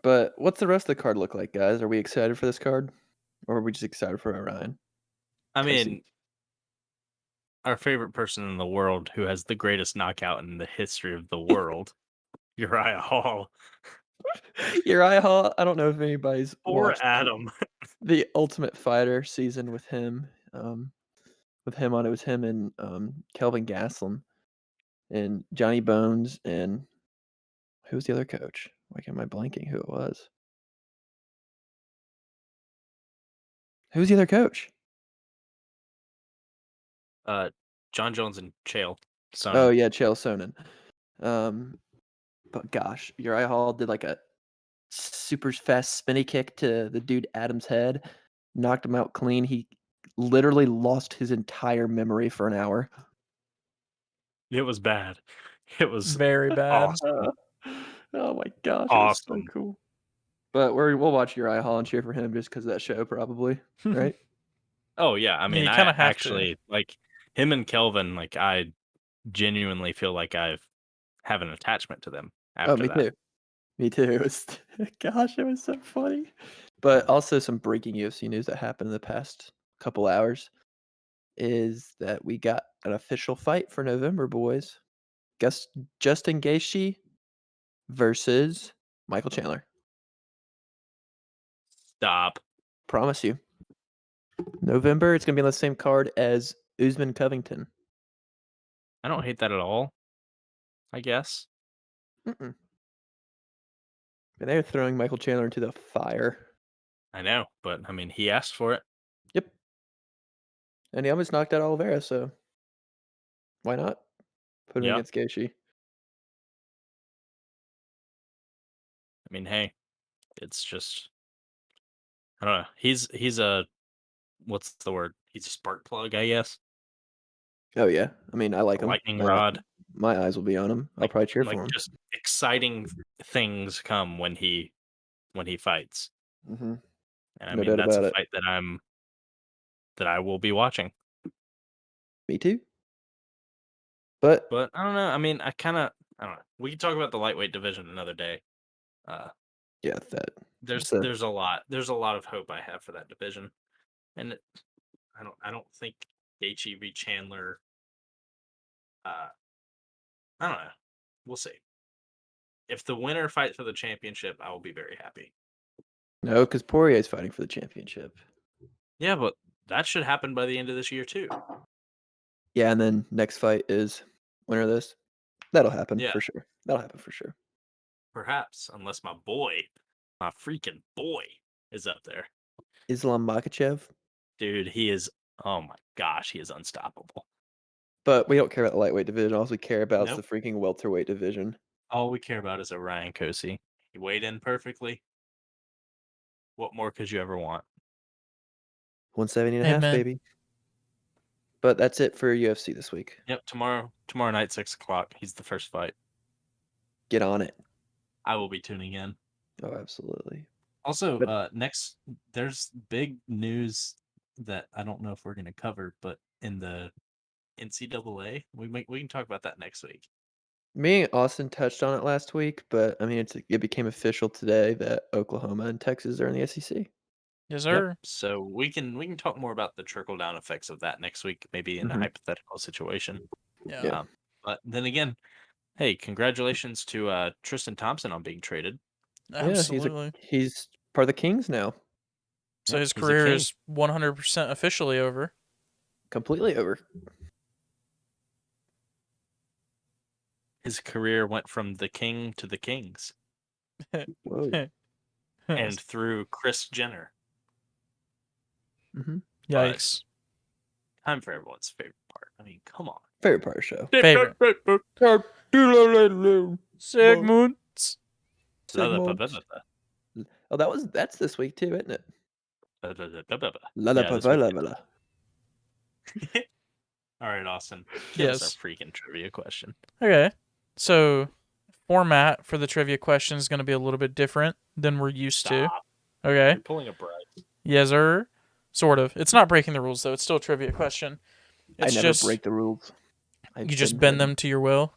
But what's the rest of the card look like, guys? Are we excited for this card? Or are we just excited for Orion I Kosi? mean, our favorite person in the world who has the greatest knockout in the history of the world, Uriah Hall. Uriah Hall, I don't know if anybody's Poor watched Adam. the Ultimate Fighter season with him on it. Was him and Kelvin Gastelum and Johnny Bones and who was the other coach? Why am I blanking who it was? Who was the other coach? John Jones and Chael Oh Sonnen. yeah, Chael Sonnen. Um, but gosh, Uriah Hall did like a super fast spinny kick to the dude Adam's head, knocked him out clean. He literally lost his entire memory for an hour. It was bad. It was Very bad. awesome. Oh my gosh, it was so Awesome. cool. But we'll watch Uriah Hall and cheer for him just because of that show, probably, right? Oh yeah, I Yeah, mean, you kind I of have to. actually like him and Kelvin. Like, I genuinely feel like I've have an attachment to them Oh, after me that. too. Me too. It was gosh, it was so funny. But also some breaking UFC news that happened in the past couple hours is that we got an official fight for November, boys. Guess Justin Gaethje versus Michael Chandler. Stop. Promise you. November, it's gonna be on the same card as Usman Covington. I don't hate that at all. I guess. Mm-mm. And they're throwing Michael Chandler into the fire. I know, but I mean, he asked for it. Yep. And he almost knocked out Oliveira, so why not put him Yeah. against Gaethje? I mean, hey, it's just I don't know. He's a what's the word? He's a spark plug, I guess. Oh yeah. I mean, I like A him. lightning rod. My eyes will be on him. I'll probably cheer Like for him. just exciting things come when he fights. Hmm. And I No mean, doubt that's a about it. fight that I will be watching. Me too. But But I don't know. I mean, I don't know. We can talk about the lightweight division another day. Uh yeah, there's that's a there's a lot of hope I have for that division. And I don't think Gaethje v Chandler uh I don't know. We'll see. If the winner fights for the championship, I will be very happy. no, because Poirier's fighting for the championship. Yeah, but that should happen by the end of this year too. Yeah, and then next fight is winner of this. That'll happen Yeah, for sure. That'll happen for sure. perhaps, unless my freaking boy, is up there. Islam Makhachev, Dude, he is. Oh my gosh, he is unstoppable. but we don't care about the lightweight division. All we care about is the Nope. freaking welterweight division. All we care about is Orion Kosi. He weighed in perfectly. What more could you ever want? 170 and a half, Amen. baby. But that's it for UFC this week. Yep, tomorrow night, 6 o'clock. He's the first fight. Get on it. I will be tuning in. Oh, absolutely. Also, But next there's big news that I don't know if we're gonna cover, but in the NCAA, we can talk about that next week. me and Austin touched on it last week, but I mean, it became official today that Oklahoma and Texas are in the SEC. Yes, sir. So we can talk more about the trickle down effects of that next week, maybe in a Mhm. hypothetical situation. Yeah. Yeah. But then again, hey, congratulations to Tristan Thompson on being traded. Yeah, Absolutely. he's part of the Kings now. So Yep, his he's a career king. is 100% officially over. Completely over. His career went from the king to the kings, Whoa. and through Chris Jenner. Mhm. But Yikes. time for everyone's favorite part. I mean, come on. Favorite part of the show. Favorite. Segments. Segments. Oh, that's this week too, isn't it? Yeah, this week. La. All right, Austin. Give us our Yes. freaking trivia question. Okay. So, format for the trivia question is going to be a little bit different than we're used to. Stop. Okay. You're pulling a Bryce. Yes, sir. Sort of. It's not breaking the rules, though. It's still a trivia question. It's I never just break the rules. I you just bend them to your will.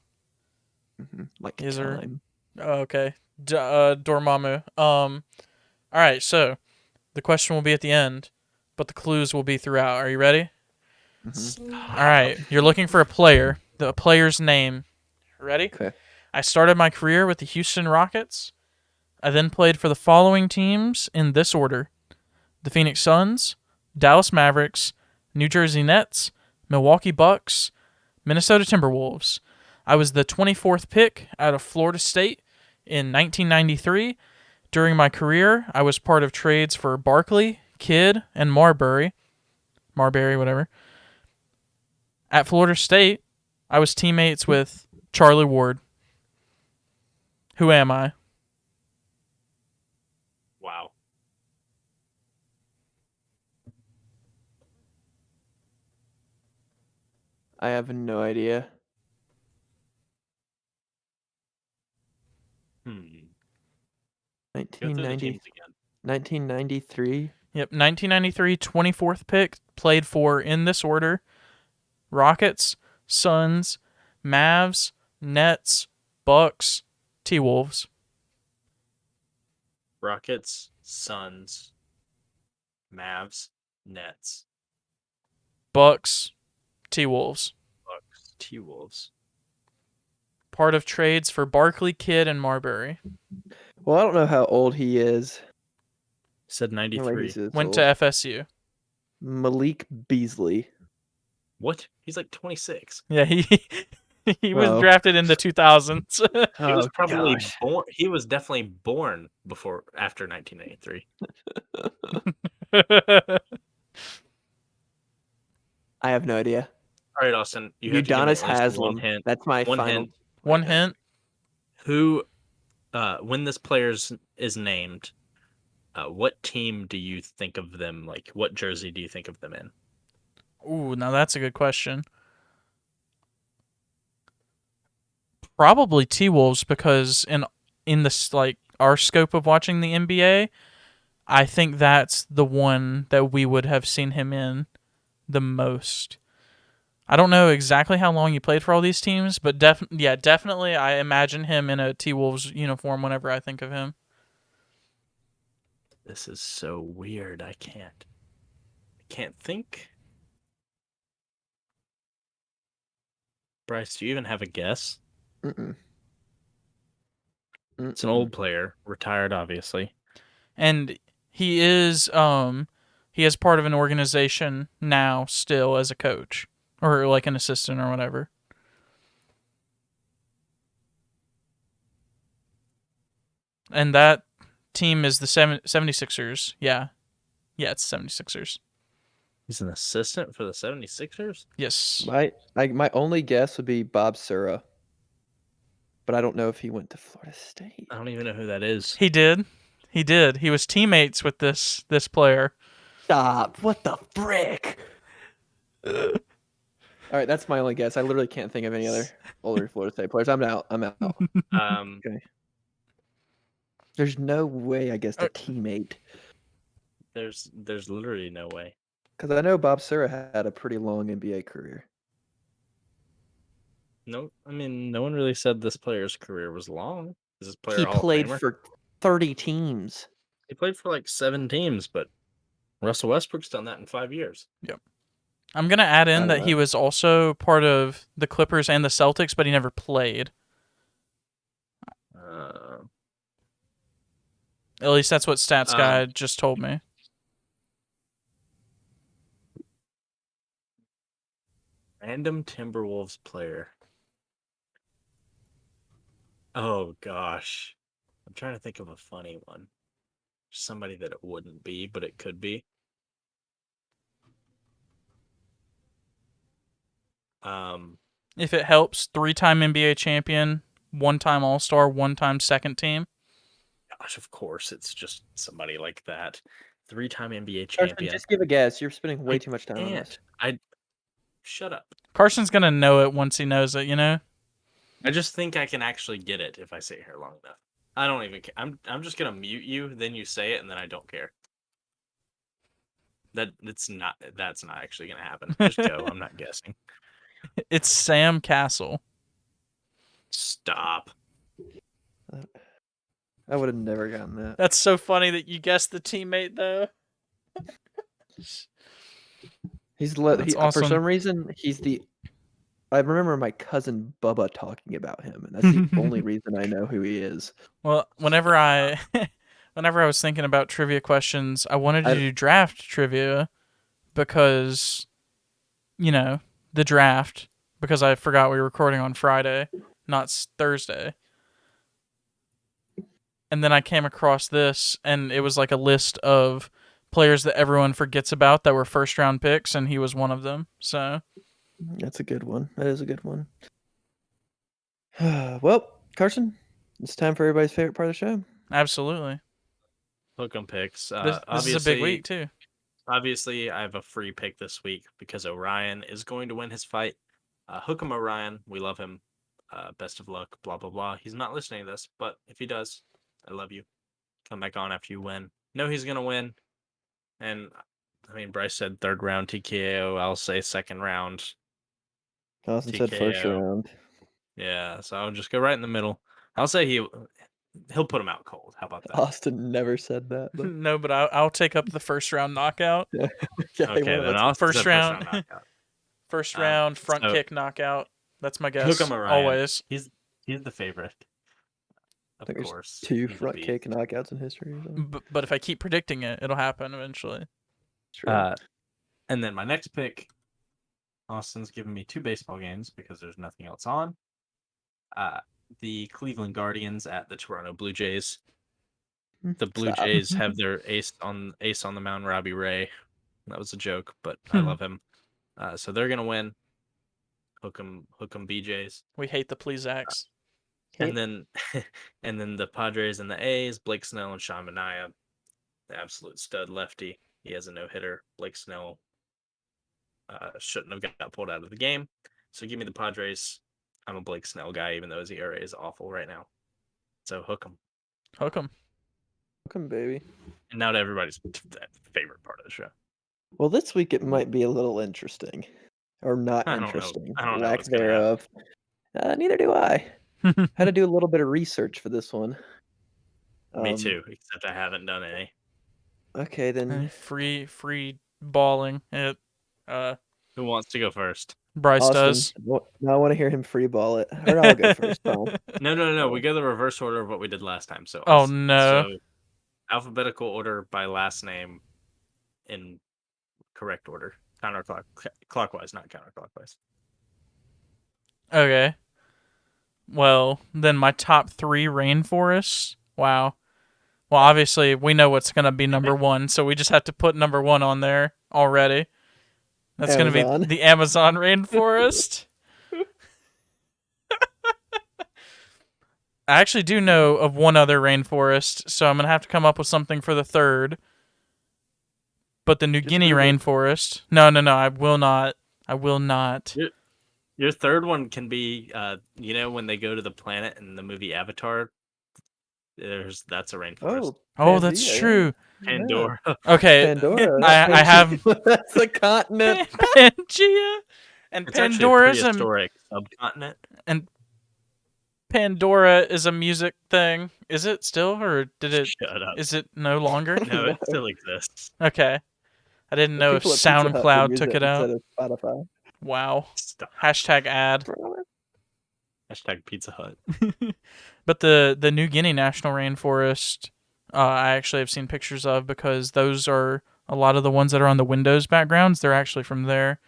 like Yes, sir. time. Oh, okay. Dormammu. All right. So the question will be at the end, but the clues will be throughout. Are you ready? Mhm. All right. You're looking for a player. The player's name. Ready? Okay. I started my career with the Houston Rockets. I then played for the following teams in this order: the Phoenix Suns, Dallas Mavericks, New Jersey Nets, Milwaukee Bucks, Minnesota Timberwolves. I was the 24th pick out of Florida State in 1993. During my career, I was part of trades for Barkley, Kidd, and Marbury, whatever. At Florida State, I was teammates with Charlie Ward. Who am I? Wow. I have no idea. Go through the 1990, teams again. 1993. Yep, 1993, 24th pick, played for, in this order, Rockets, Suns, Mavs, Nets, Bucks, T-Wolves. Rockets, Suns, Mavs, Nets, Bucks, T-Wolves. Bucks, T-Wolves. Part of trades for Barkley, Kidd, and Marbury. Well, I don't know how old he is. Said No way 93. he's this Went old. to FSU. Malik Beasley. What? He's like 26. Yeah, he was Oh. drafted in the 2000s. He was Oh, probably gosh. born. He was definitely born after 1983. I have no idea. All right, Austin, you have to give me Udonis at least one Haslam. hint. That's my One final. hint. One hint. Who, when this player is named, what team do you think of them? Like, what jersey do you think of them in? Ooh, now that's a good question. Probably T-Wolves, because in this, like, our scope of watching the NBA, I think that's the one that we would have seen him in the most. I don't know exactly how long he played for all these teams, but definitely I imagine him in a T-Wolves uniform whenever I think of him. This is so weird. I can't think. Bryce, do you even have a guess? Mm-mm. It's an old player, retired, obviously. And he is part of an organization now still as a coach or like an assistant or whatever. And that team is the 76ers. Yeah. Yeah, it's 76ers. He's an assistant for the 76ers? Yes. My only guess would be Bob Sura, but I don't know if he went to Florida State. I don't even know who that is. He did. He was teammates with this player. Stop! What the frick? All right, that's my only guess. I literally can't think of any other older Florida State players. I'm out. Okay. There's no way I guessed a teammate. There's literally no way. Because I know Bob Sura had a pretty long NBA career. No, I mean, no one really said this player's career was long. Is this player He a Hall of played Famer? for 30 teams. He played for like 7 teams, but Russell Westbrook's done that in 5 years. I'm gonna add I in don't that he know. was also part of the Clippers and the Celtics, but he never played. Uh, At least that's what Stats um, Guy just told me. random Timberwolves player. Oh gosh, I'm trying to think of a funny one. Somebody that it wouldn't be, but it could be. If it helps, 3-time NBA champion, 1-time All-Star, 1-time second team. Gosh, of course, it's just somebody like that. 3-time NBA Carson, champion. just give a guess. You're spending way I too much time on this. can't. Shut up. Carson's gonna know it once he knows it, you know? I just think I can actually get it if I sit here long enough. I don't even care. I'm just gonna mute you, then you say it, and then I don't care. That's not actually gonna happen. Just go. I'm not guessing. It's Sam Castle. Stop. I would have never gotten that. That's so funny that you guessed the teammate, though. He's That's For awesome. some reason, he's the. I remember my cousin Bubba talking about him, and that's the only reason I know who he is. Well, whenever I was thinking about trivia questions, I wanted to do draft trivia because, the draft, because I forgot we were recording on Friday, not Thursday. And then I came across this, and it was like a list of players that everyone forgets about that were first-round picks, and he was one of them. So That's a good one. That is a good one. Well, Carson, it's time for everybody's favorite part of the show. absolutely, Hook 'em picks. this is a big week too. Obviously, I have a free pick this week because Orion is going to win his fight. Hook 'em Orion. We love him. Best of luck. Blah blah blah. He's not listening to this, but if he does, I love you. Come back on after you win. Know he's gonna win. And I mean, Bryce said 3rd round TKO. I'll say 2nd round Austin said first TKO. round. Yeah, so I'll just go right in the middle. I'll say he'll put him out cold. How about that? Austin never said that. Though. No, but I'll take up the first-round knockout. Okay, then I'll First round. knockout. First round front kick knockout. That's my guess. Hook 'em Orion. Always. He's the favorite. I think course. There's 2 he's a front beast. kick knockouts in history. Or something. But if I keep predicting it, it'll happen eventually. True. And then my next pick, Austin's giving me 2 baseball games because there's nothing else on. The Cleveland Guardians at the Toronto Blue Jays. The Blue Stop. Jays have their ace on the mound, Robbie Ray. That was a joke, but I love him. So they're gonna win. Hook 'em BJs. We hate the please acts. And then the Padres and the A's, Blake Snell and Sean Manaea, the absolute stud lefty. He has a no-hitter. Blake Snell shouldn't have got pulled out of the game. So give me the Padres. I'm a Blake Snell guy, even though his ERA is awful right now. So hook 'em. Hook 'em. Hook 'em, baby. And now to everybody's favorite part of the show. Well, this week it might be a little interesting. Or not I don't know. interesting. I don't know Lack what's gonna thereof. Neither do I. Had to do a little bit of research for this one. Me too, except I haven't done any. Okay, then. Free balling. It. Who wants to go first? Bryce Austin, does. No, I want to hear him free ball it. Or I'll go first. Fine. No. We go the reverse order of what we did last time. So Oh, no. So alphabetical order by last name in correct order. Clockwise, not counterclockwise. Okay. Well, then my top 3 rainforests. Wow. Well, obviously we know what's gonna be number 1, so we just have to put number 1 on there already. That's gonna be the Amazon rainforest. I actually do know of one other rainforest, so I'm gonna have to come up with something for the 3rd. But the New Guinea rainforest. No, I will not. I will not. Your 3rd one can be, when they go to the planet in the movie Avatar. That's a rainforest. Oh, that's true. Pandora. Okay, Pandora. I have. That's a continent. Pangea, and It's Pandora's actually a prehistoric subcontinent. And Pandora is a music thing. Is it still, or did it? Shut up. Is it no longer? No, it still exists. Okay. I didn't The know if people at Pizza Hut would SoundCloud use took it it out. instead of Spotify. Wow. Stop. Hashtag ad. Hashtag Pizza Hut. But the New Guinea National Rainforest, I actually have seen pictures of because those are a lot of the ones that are on the Windows backgrounds. They're actually from there.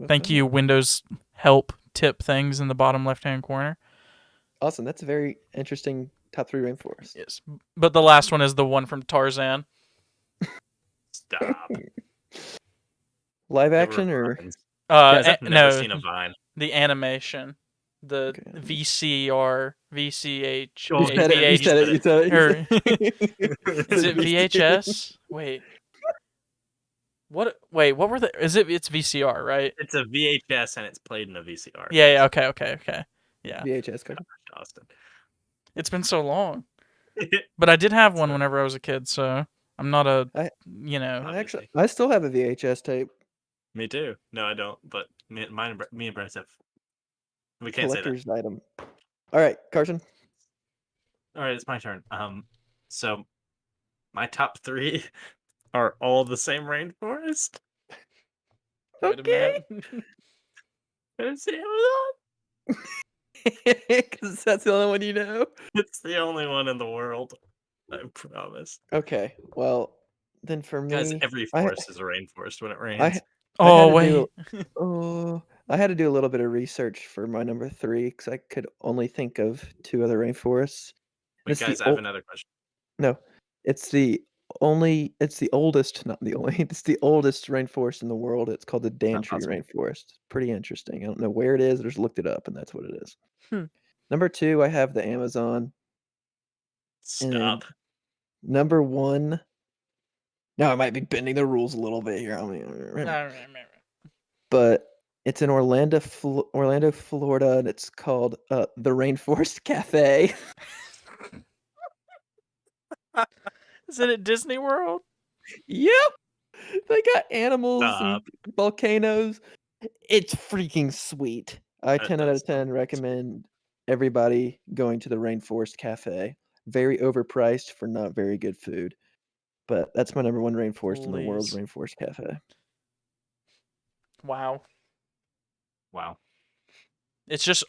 Thank you, Windows Help tip things in the bottom left-hand corner. Awesome. That's a very interesting top 3 rainforest. Yes, but the last one is the one from Tarzan. Stop. Live There were action or vines. Guys, I've never No, seen a vine. the animation, the Okay. VCR, VCH, Oh, you said it. You VH, said it. You said it. You or said is it VCR. VHS? Wait. What? Wait, what were the? Is it? It's VCR, right? It's a VHS and it's played in a VCR. Yeah. Yeah. Okay. Yeah. VHS card. Austin. It's been so long, but I did have one So- whenever I was a kid, so I'm not a, I Obviously. I still have a VHS tape. Me too. No, I don't. But me and Bryce have. We can't say that. Collector's item. All right, Carson. All right, it's my turn. So my top 3 are all the same rainforest. Wait a minute. It's the Amazon. Because that's the only one you know. It's the only one in the world. I promise. Okay, well then for me, Guys, every forest is a rainforest when it rains. Oh had to wait. I had to do a little bit of research for my number 3 because I could only think of 2 other rainforests. And Wait, it's guys, the I have another question. no, it's the oldest, not the only, it's the oldest rainforest in the world. It's called the Not Dantry possible. Rainforest. Pretty interesting. I don't know where it is. I just looked it up, and that's what it is. Hmm. Number 2, I have the Amazon. Stop. Number 1. Now I might be bending the rules a little bit here. But it's in Orlando, Florida, and it's called the Rainforest Cafe. Is it at Disney World? Yep. They got animals Stop. and volcanoes. It's freaking sweet. I That 10 out does of 10 sound recommend everybody going to the Rainforest Cafe. Very overpriced for not very good food. But that's my number 1 rainforest in the world, Please. Rainforest Cafe. Wow. Wow. It's just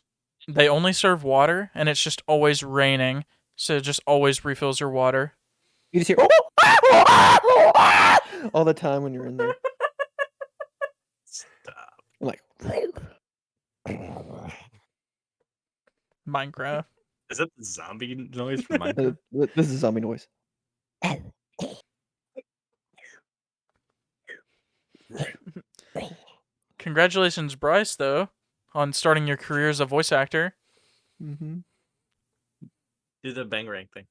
they only serve water, and it's just always raining, so it just always refills your water. You just hear all the time when you're in there. Stop. I'm like Minecraft. Is that the zombie noise from Minecraft? this is zombie noise. Congratulations, Bryce, though, on starting your career as a voice actor. Mm-hmm. Do the bang rank thing.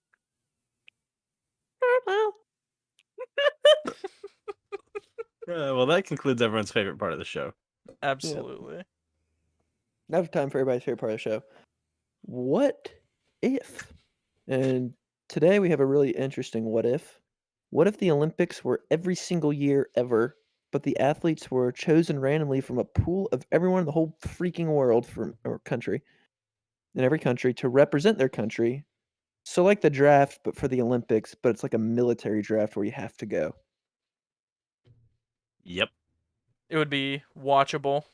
Well, that concludes everyone's favorite part of the show. Absolutely. Now it's time for everybody's favorite part of the show. What if? And today we have a really interesting what if. What if the Olympics were every single year ever, but the athletes were chosen randomly from a pool of everyone in the whole freaking world or country, in every country to represent their country? So like the draft, but for the Olympics, but it's like a military draft where you have to go. Yep. It would be watchable.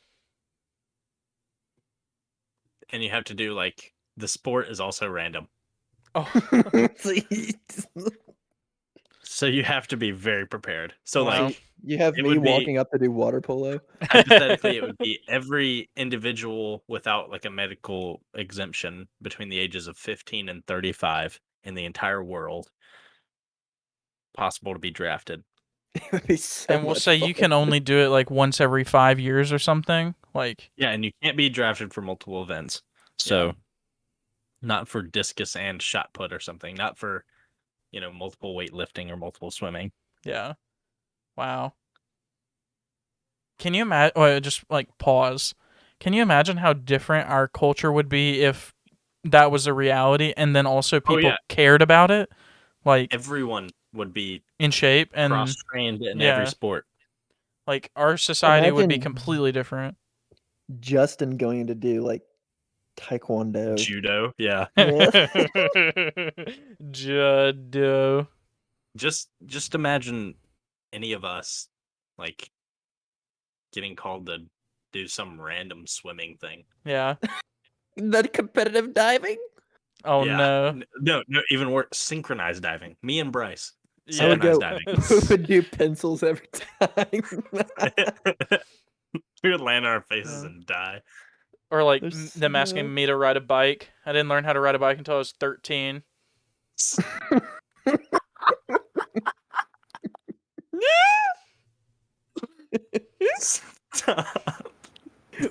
And you have to do like the sport is also random. Oh, So you have to be very prepared. So Wow. like you have it me would be- walking up to do water polo. hypothetically it would be every individual without like a medical exemption between the ages of 15 and 35 in the entire world possible to be drafted. It would be so and we'll much say you fun. can only do it like once every 5 years or something. Like, Yeah, and you can't be drafted for multiple events. So not for discus and shot put or something, not for multiple weightlifting or multiple swimming. yeah. Wow. Can you imagine? Oh, just like pause. Can you imagine how different our culture would be if that was a reality, and then also people yeah. cared about it, like Everyone would be in shape and cross-trained in yeah. every sport. like our society would be Imagine- completely different. Justin going to do like taekwondo. Judo, yeah. Judo. Just imagine any of us like getting called to do some random swimming thing. Yeah. The competitive diving? Oh Yeah. no. No, even worse, synchronized diving. Me and Bryce. I would Synchronized go. diving. We would do pencils every time. We would land on our faces Yeah. and die. Or like There's them asking me to ride a bike. I didn't learn how to ride a bike until I was 13. Stop.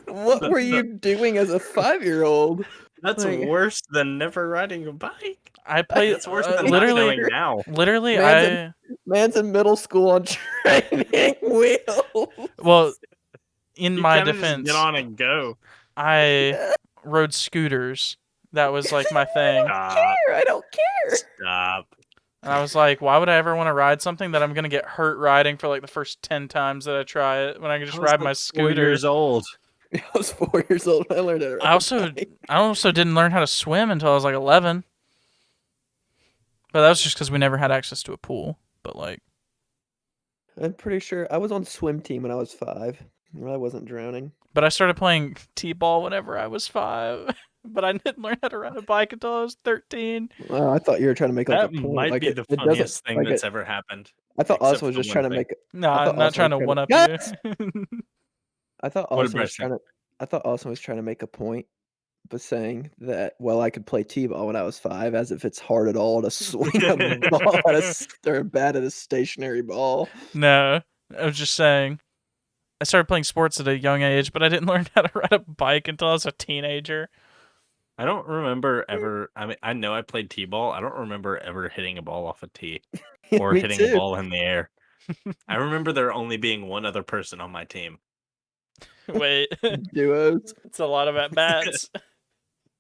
What were you doing as a 5-year-old? That's Like, worse than never riding a bike. I played That's worse than not literally. knowing now. Literally, man's in middle school on training wheels. well, in You my kind of just defense, get on and go. I rode scooters. That was like my thing. Stop. I don't care. Stop. And I was like, why would I ever want to ride something that I'm gonna get hurt riding for like the first 10 times that I try it when I can just ride my 4 scooter? years old. I was 4 years old when I learned how to ride I also didn't learn how to swim until I was like 11. But that was just because we never had access to a pool. But like, I'm pretty sure I was on swim team when I was 5. I wasn't drowning. but I started playing t-ball whenever I was 5. But I didn't learn how to ride a bike until I was 13. I thought you were trying to make like That a point. might like be the it doesn't funniest thing like that's it. ever happened. I thought except Austin was for just one trying to thing. make. No, I thought I'm not Austin trying to was one up Yes! you. I thought What did Austin Bryce was say? trying to. I thought Austin was trying to make a point, but saying that I could play t-ball when I was 5, as if it's hard at all to swing a ball or a bat at a stationary ball. No, I was just saying. I started playing sports at a young age, but I didn't learn how to ride a bike until I was a teenager. I don't remember ever. I mean, I know I played t-ball. I don't remember ever hitting a ball off a tee or Me hitting a too. ball in the air. I remember there only being one other person on my team, Wait, Duos. it's a lot of at bats.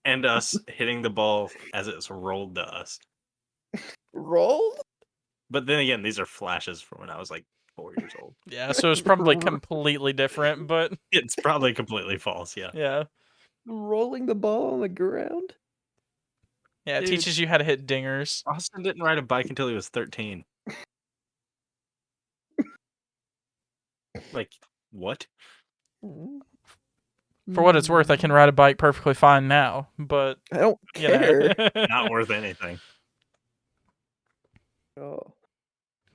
and us hitting the ball as it's rolled to us. Rolled? But then again, these are flashes from when I was like 4 years old. Yeah, so it's probably completely different, but It's probably completely false. Yeah. yeah. Rolling the ball on the ground? Yeah, it Dude. teaches you how to hit dingers. Austin didn't ride a bike until he was 13. Like, what? For what it's worth, I can ride a bike perfectly fine now, but I don't you know. care. Not worth anything. Oh,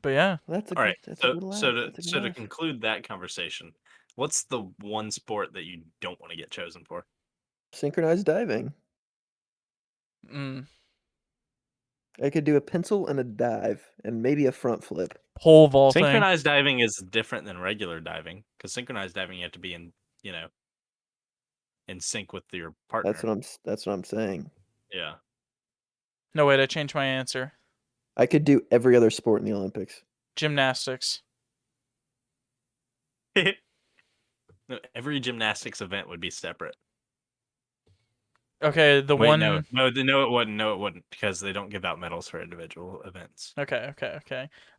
But yeah, that's a All right. good, that's a So, good laugh. so to That's a good so to laugh. conclude that conversation, what's the one sport that you don't want to get chosen for? Synchronized diving. I could do a pencil and a dive, and maybe a front flip. pole vaulting. Synchronized diving is different than regular diving because synchronized diving you have to be in sync with your partner. That's what I'm saying. Yeah. No, wait, I changed my answer. I could do every other sport in the Olympics. Gymnastics. No, every gymnastics event would be separate. Okay, the Wait, one. no, it wouldn't. No, it wouldn't because they don't give out medals for individual events. Okay.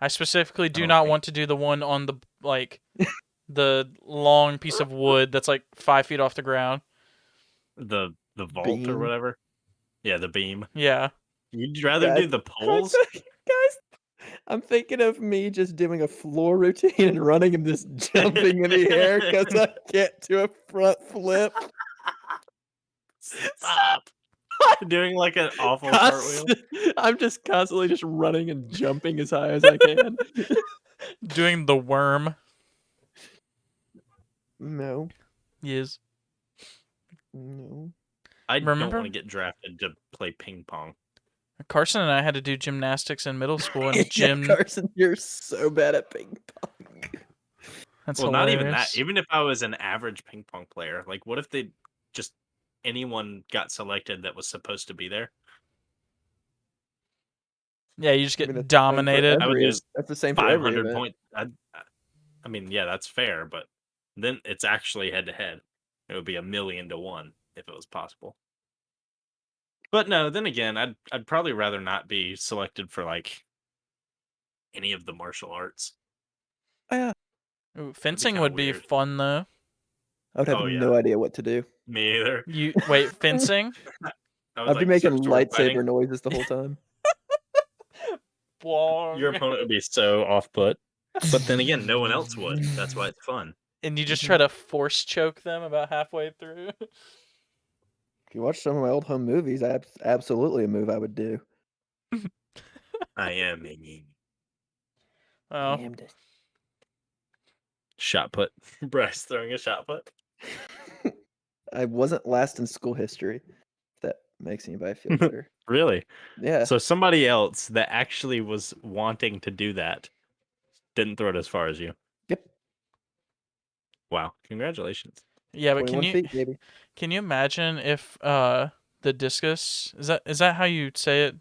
I specifically do don't not think- want to do the one on the the long piece of wood that's like 5 feet off the ground. The vault Beam. or whatever. Yeah, the beam. Yeah. You'd rather do the poles? Guys, I'm thinking of me just doing a floor routine and running and just jumping in the air because I can't do a front flip. Stop. Doing like an awful cartwheel. I'm just constantly just running and jumping as high as I can. Doing the worm. No. Yes. No. I don't Remember- want to get drafted to play ping pong. Carson and I had to do gymnastics in middle school and Yeah, gym. Carson, you're so bad at ping pong. That's Well, hilarious. not even that. Even if I was an average ping pong player, like what if they just anyone got selected that was supposed to be there? Yeah, you just I get mean, that's the same for dominated. I would every- lose That's the same for every 500 event. point. I mean, yeah, that's fair, but then it's actually head to head. It would be 1,000,000 to 1 if it was possible. But no, then again, I'd probably rather not be selected for like any of the martial arts. Ooh, fencing kinda would be weird. fun though. I would have Oh, no idea what to do. Me either. You wait, fencing? I was I'd be like, making sword lightsaber fighting. noises the whole time. Your opponent would be so off put. But then again, no one else would. That's why it's fun. And you just try to force choke them about halfway through. If you watch some of my old home movies, absolutely a move I would do. I am a Oh, Damned it. shot put. Bryce throwing a shot put. I wasn't last in school history. If that makes anybody feel better. Really? Yeah. So somebody else that actually was wanting to do that didn't throw it as far as you. Yep. Wow. Congratulations. yeah, but 21 feet, baby. can you imagine if the discus is that how you say it?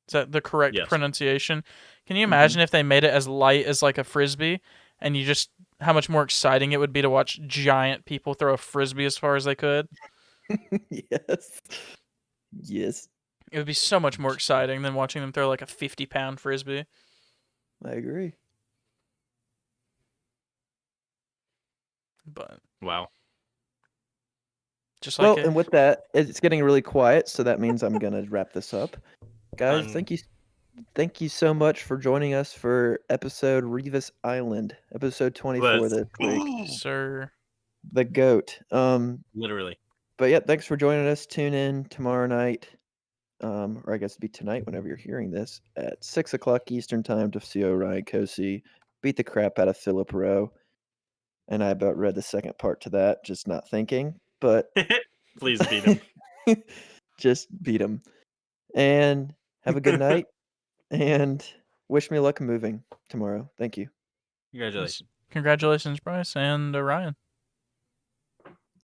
Is that the correct Yes. pronunciation? Can you imagine if they made it as light as like a frisbee, and you just how much more exciting it would be to watch giant people throw a frisbee as far as they could? Yes. Yes. It would be so much more exciting than watching them throw like a 50-pound frisbee. I agree. But Wow. just Well, like and with that, it's getting really quiet, so that means I'm gonna wrap this up. Guys, thank you so much for joining us for episode Revis Island, episode 24 this week. sir, The GOAT. Literally. But yeah, thanks for joining us. Tune in tomorrow night, or I guess it'd be tonight whenever you're hearing this, at 6 o'clock Eastern time to see Ryan Cosi beat the crap out of Philip Rowe. And I about read the second part to that, just not thinking. But Please beat him. just beat him. And have a good night. And wish me luck moving tomorrow. Thank you. Congratulations. congratulations, Bryce and Ryan.